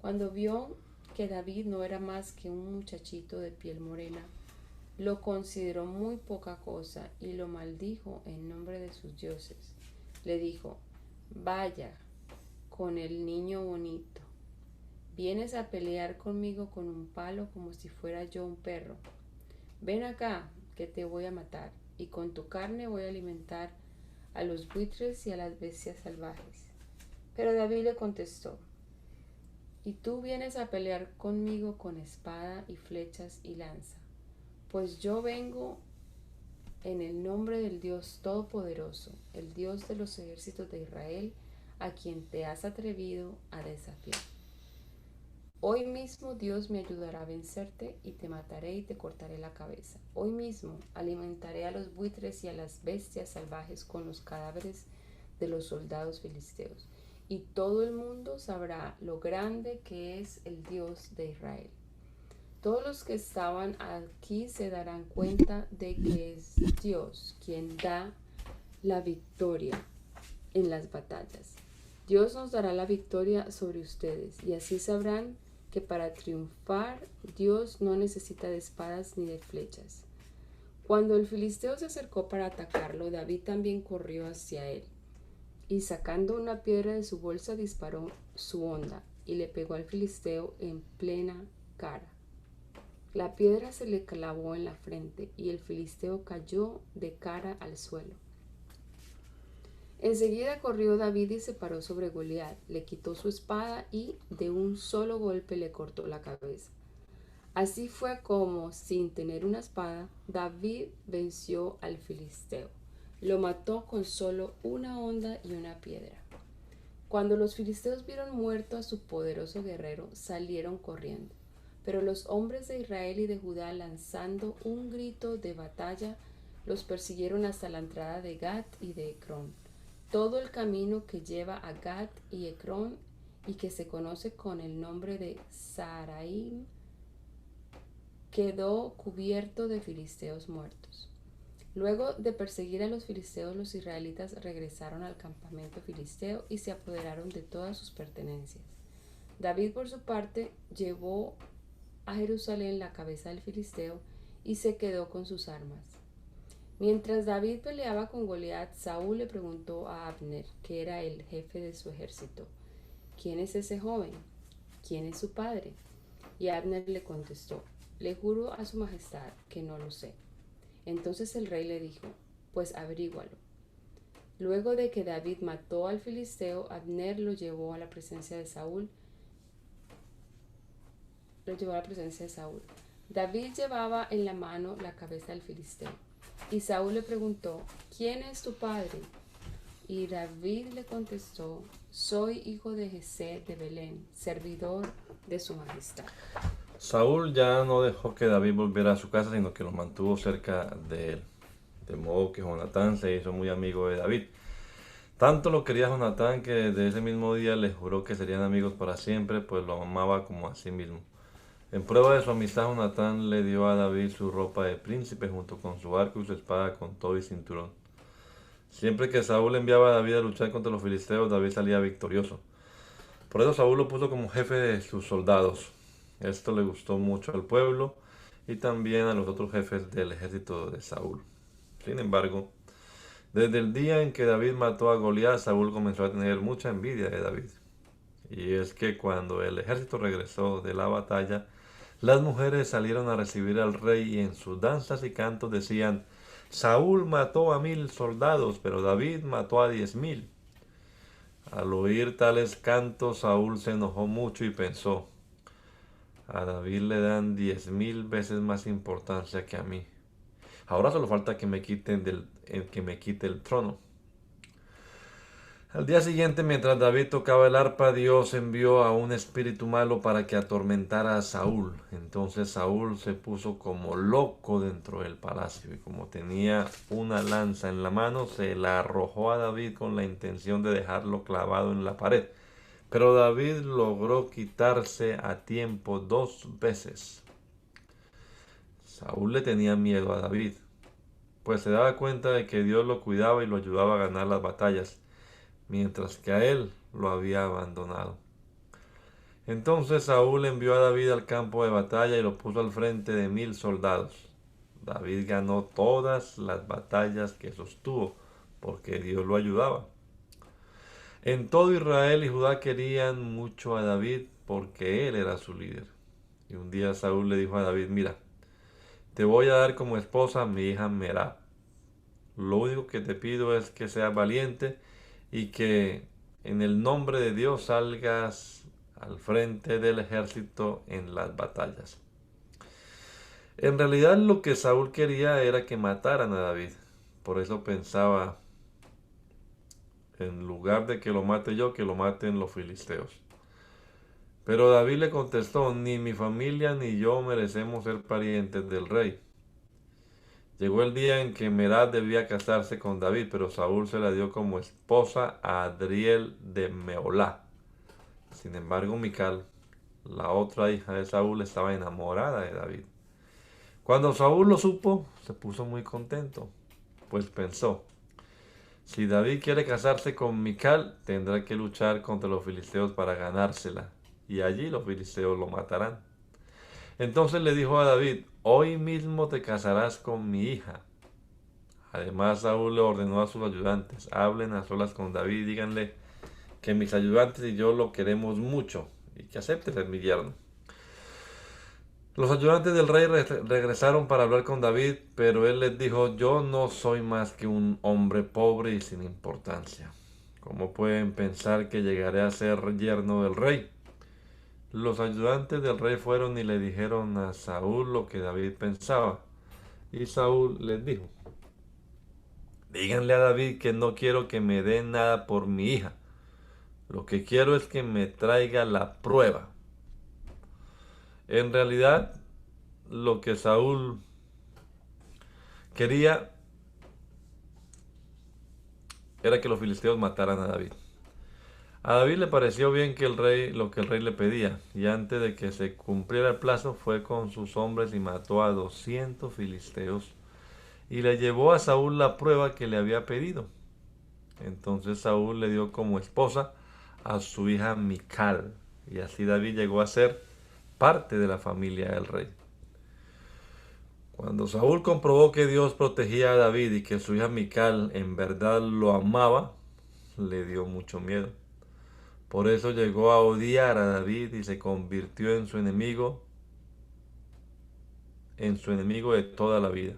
Cuando vio que David no era más que un muchachito de piel morena, lo consideró muy poca cosa y lo maldijo en nombre de sus dioses. Le dijo: vaya con el niño bonito. Vienes a pelear conmigo con un palo como si fuera yo un perro. Ven acá, que te voy a matar, y con tu carne voy a alimentar a los buitres y a las bestias salvajes. Pero David le contestó: y tú vienes a pelear conmigo con espada y flechas y lanza. Pues yo vengo en el nombre del Dios Todopoderoso, el Dios de los ejércitos de Israel, a quien te has atrevido a desafiar. Hoy mismo Dios me ayudará a vencerte y te mataré y te cortaré la cabeza. Hoy mismo alimentaré a los buitres y a las bestias salvajes con los cadáveres de los soldados filisteos, y todo el mundo sabrá lo grande que es el Dios de Israel. Todos los que estaban aquí se darán cuenta de que es Dios quien da la victoria en las batallas. Dios nos dará la victoria sobre ustedes, y así sabrán que para triunfar Dios no necesita de espadas ni de flechas. Cuando el filisteo se acercó para atacarlo, David también corrió hacia él, y sacando una piedra de su bolsa disparó su honda y le pegó al filisteo en plena cara. La piedra se le clavó en la frente y el filisteo cayó de cara al suelo. Enseguida corrió David y se paró sobre Goliat, le quitó su espada y de un solo golpe le cortó la cabeza. Así fue como, sin tener una espada, David venció al filisteo. Lo mató con solo una honda y una piedra. Cuando los filisteos vieron muerto a su poderoso guerrero, salieron corriendo. Pero los hombres de Israel y de Judá, lanzando un grito de batalla, los persiguieron hasta la entrada de Gat y de Ecrón. Todo el camino que lleva a Gat y Ecrón, y que se conoce con el nombre de Saraim, quedó cubierto de filisteos muertos. Luego de perseguir a los filisteos, los israelitas regresaron al campamento filisteo y se apoderaron de todas sus pertenencias. David, por su parte, llevó a Jerusalén la cabeza del filisteo y se quedó con sus armas. Mientras David peleaba con Goliat, Saúl le preguntó a Abner, que era el jefe de su ejército: ¿quién es ese joven? ¿Quién es su padre? Y Abner le contestó: le juro a su majestad que no lo sé. Entonces el rey le dijo: pues averígualo. Luego de que David mató al filisteo, Abner lo llevó a la presencia de Saúl. David llevaba en la mano la cabeza del filisteo. Y Saúl le preguntó: ¿quién es tu padre? Y David le contestó: soy hijo de Jesé de Belén, servidor de su majestad. Saúl ya no dejó que David volviera a su casa, sino que lo mantuvo cerca de él. De modo que Jonatán se hizo muy amigo de David. Tanto lo quería Jonatán que desde ese mismo día le juró que serían amigos para siempre, pues lo amaba como a sí mismo. En prueba de su amistad, Jonatán le dio a David su ropa de príncipe junto con su arco y su espada con todo y cinturón. Siempre que Saúl enviaba a David a luchar contra los filisteos, David salía victorioso. Por eso Saúl lo puso como jefe de sus soldados. Esto le gustó mucho al pueblo y también a los otros jefes del ejército de Saúl. Sin embargo, desde el día en que David mató a Goliat, Saúl comenzó a tener mucha envidia de David. Y es que cuando el ejército regresó de la batalla, las mujeres salieron a recibir al rey y en sus danzas y cantos decían: Saúl mató a 1000 soldados, pero David mató a 10.000. Al oír tales cantos, Saúl se enojó mucho y pensó: a David le dan 10.000 veces más importancia que a mí. Ahora solo falta que me quite el trono. Al día siguiente, mientras David tocaba el arpa, Dios envió a un espíritu malo para que atormentara a Saúl. Entonces Saúl se puso como loco dentro del palacio y como tenía una lanza en la mano, se la arrojó a David con la intención de dejarlo clavado en la pared. Pero David logró quitarse a tiempo 2 veces. Saúl le tenía miedo a David, pues se daba cuenta de que Dios lo cuidaba y lo ayudaba a ganar las batallas, mientras que a él lo había abandonado. Entonces Saúl envió a David al campo de batalla y lo puso al frente de 1000 soldados. David ganó todas las batallas que sostuvo, porque Dios lo ayudaba. En todo Israel y Judá querían mucho a David, porque él era su líder. Y un día Saúl le dijo a David: mira, te voy a dar como esposa a mi hija Merab. Lo único que te pido es que seas valiente y que en el nombre de Dios salgas al frente del ejército en las batallas. En realidad lo que Saúl quería era que mataran a David. Por eso pensaba, en lugar de que lo mate yo, que lo maten los filisteos. Pero David le contestó, ni mi familia ni yo merecemos ser parientes del rey. Llegó el día en que Merab debía casarse con David, pero Saúl se la dio como esposa a Adriel de Meolá. Sin embargo, Mical, la otra hija de Saúl, estaba enamorada de David. Cuando Saúl lo supo, se puso muy contento, pues pensó, si David quiere casarse con Mical, tendrá que luchar contra los filisteos para ganársela, y allí los filisteos lo matarán. Entonces le dijo a David, hoy mismo te casarás con mi hija. Además, Saúl le ordenó a sus ayudantes, hablen a solas con David y díganle que mis ayudantes y yo lo queremos mucho y que acepte ser mi yerno. Los ayudantes del rey regresaron para hablar con David, pero él les dijo, yo no soy más que un hombre pobre y sin importancia. ¿Cómo pueden pensar que llegaré a ser yerno del rey? Los ayudantes del rey fueron y le dijeron a Saúl lo que David pensaba. Y Saúl les dijo, díganle a David que no quiero que me dé nada por mi hija. Lo que quiero es que me traiga la prueba. En realidad, lo que Saúl quería era que los filisteos mataran a David. A David le pareció bien que lo que el rey le pedía, y antes de que se cumpliera el plazo, fue con sus hombres y mató a 200 filisteos, y le llevó a Saúl la prueba que le había pedido. Entonces Saúl le dio como esposa a su hija Mical, y así David llegó a ser parte de la familia del rey. Cuando Saúl comprobó que Dios protegía a David y que su hija Mical en verdad lo amaba, le dio mucho miedo. Por eso llegó a odiar a David y se convirtió en su enemigo de toda la vida.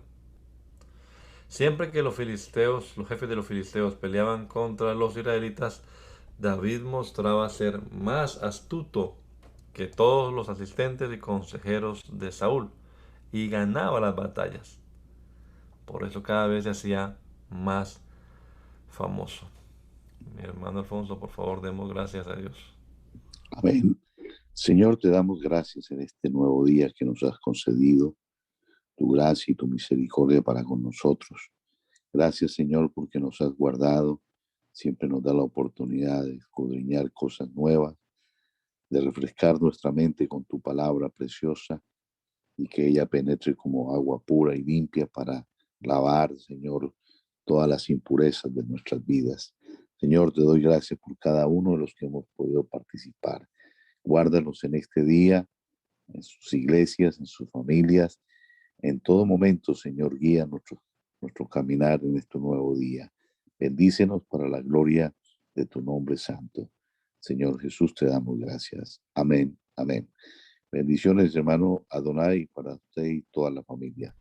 Siempre que los jefes de los filisteos peleaban contra los israelitas, David mostraba ser más astuto que todos los asistentes y consejeros de Saúl y ganaba las batallas. Por eso cada vez se hacía más famoso. Mi hermano Alfonso, por favor, demos gracias a Dios. Amén. Señor, te damos gracias en este nuevo día que nos has concedido, tu gracia y tu misericordia para con nosotros. Gracias, Señor, porque nos has guardado. Siempre nos da la oportunidad de escudriñar cosas nuevas, de refrescar nuestra mente con tu palabra preciosa y que ella penetre como agua pura y limpia para lavar, Señor, todas las impurezas de nuestras vidas. Señor, te doy gracias por cada uno de los que hemos podido participar. Guárdalos en este día, en sus iglesias, en sus familias. En todo momento, Señor, guía nuestro caminar en este nuevo día. Bendícenos para la gloria de tu nombre santo. Señor Jesús, te damos gracias. Amén, amén. Bendiciones, hermano Adonai, para usted y toda la familia.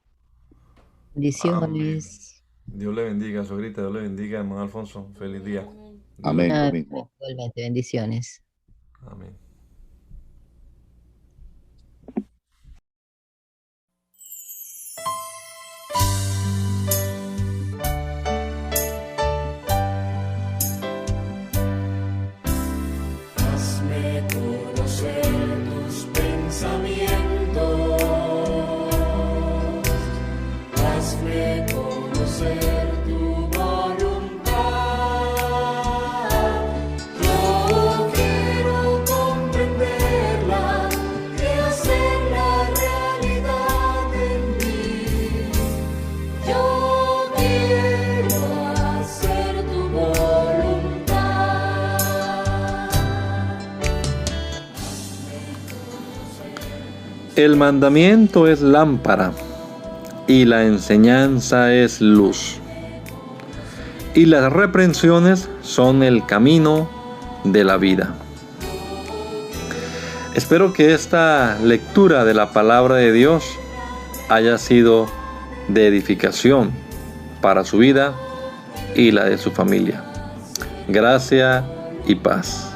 Bendiciones. Dios le bendiga, suegrita. Dios le bendiga, hermano Alfonso. Feliz día. Amén, Ah, lo mismo. igualmente, bendiciones. Amén. Hazme conocer tus pensamientos, hazme conocer tu voluntad. Yo quiero comprenderla y hacerla realidad en mí. Yo quiero hacer tu voluntad. El mandamiento es lámpara y la enseñanza es luz. Y las reprensiones son el camino de la vida. Espero que esta lectura de la palabra de Dios haya sido de edificación para su vida y la de su familia. Gracia y paz.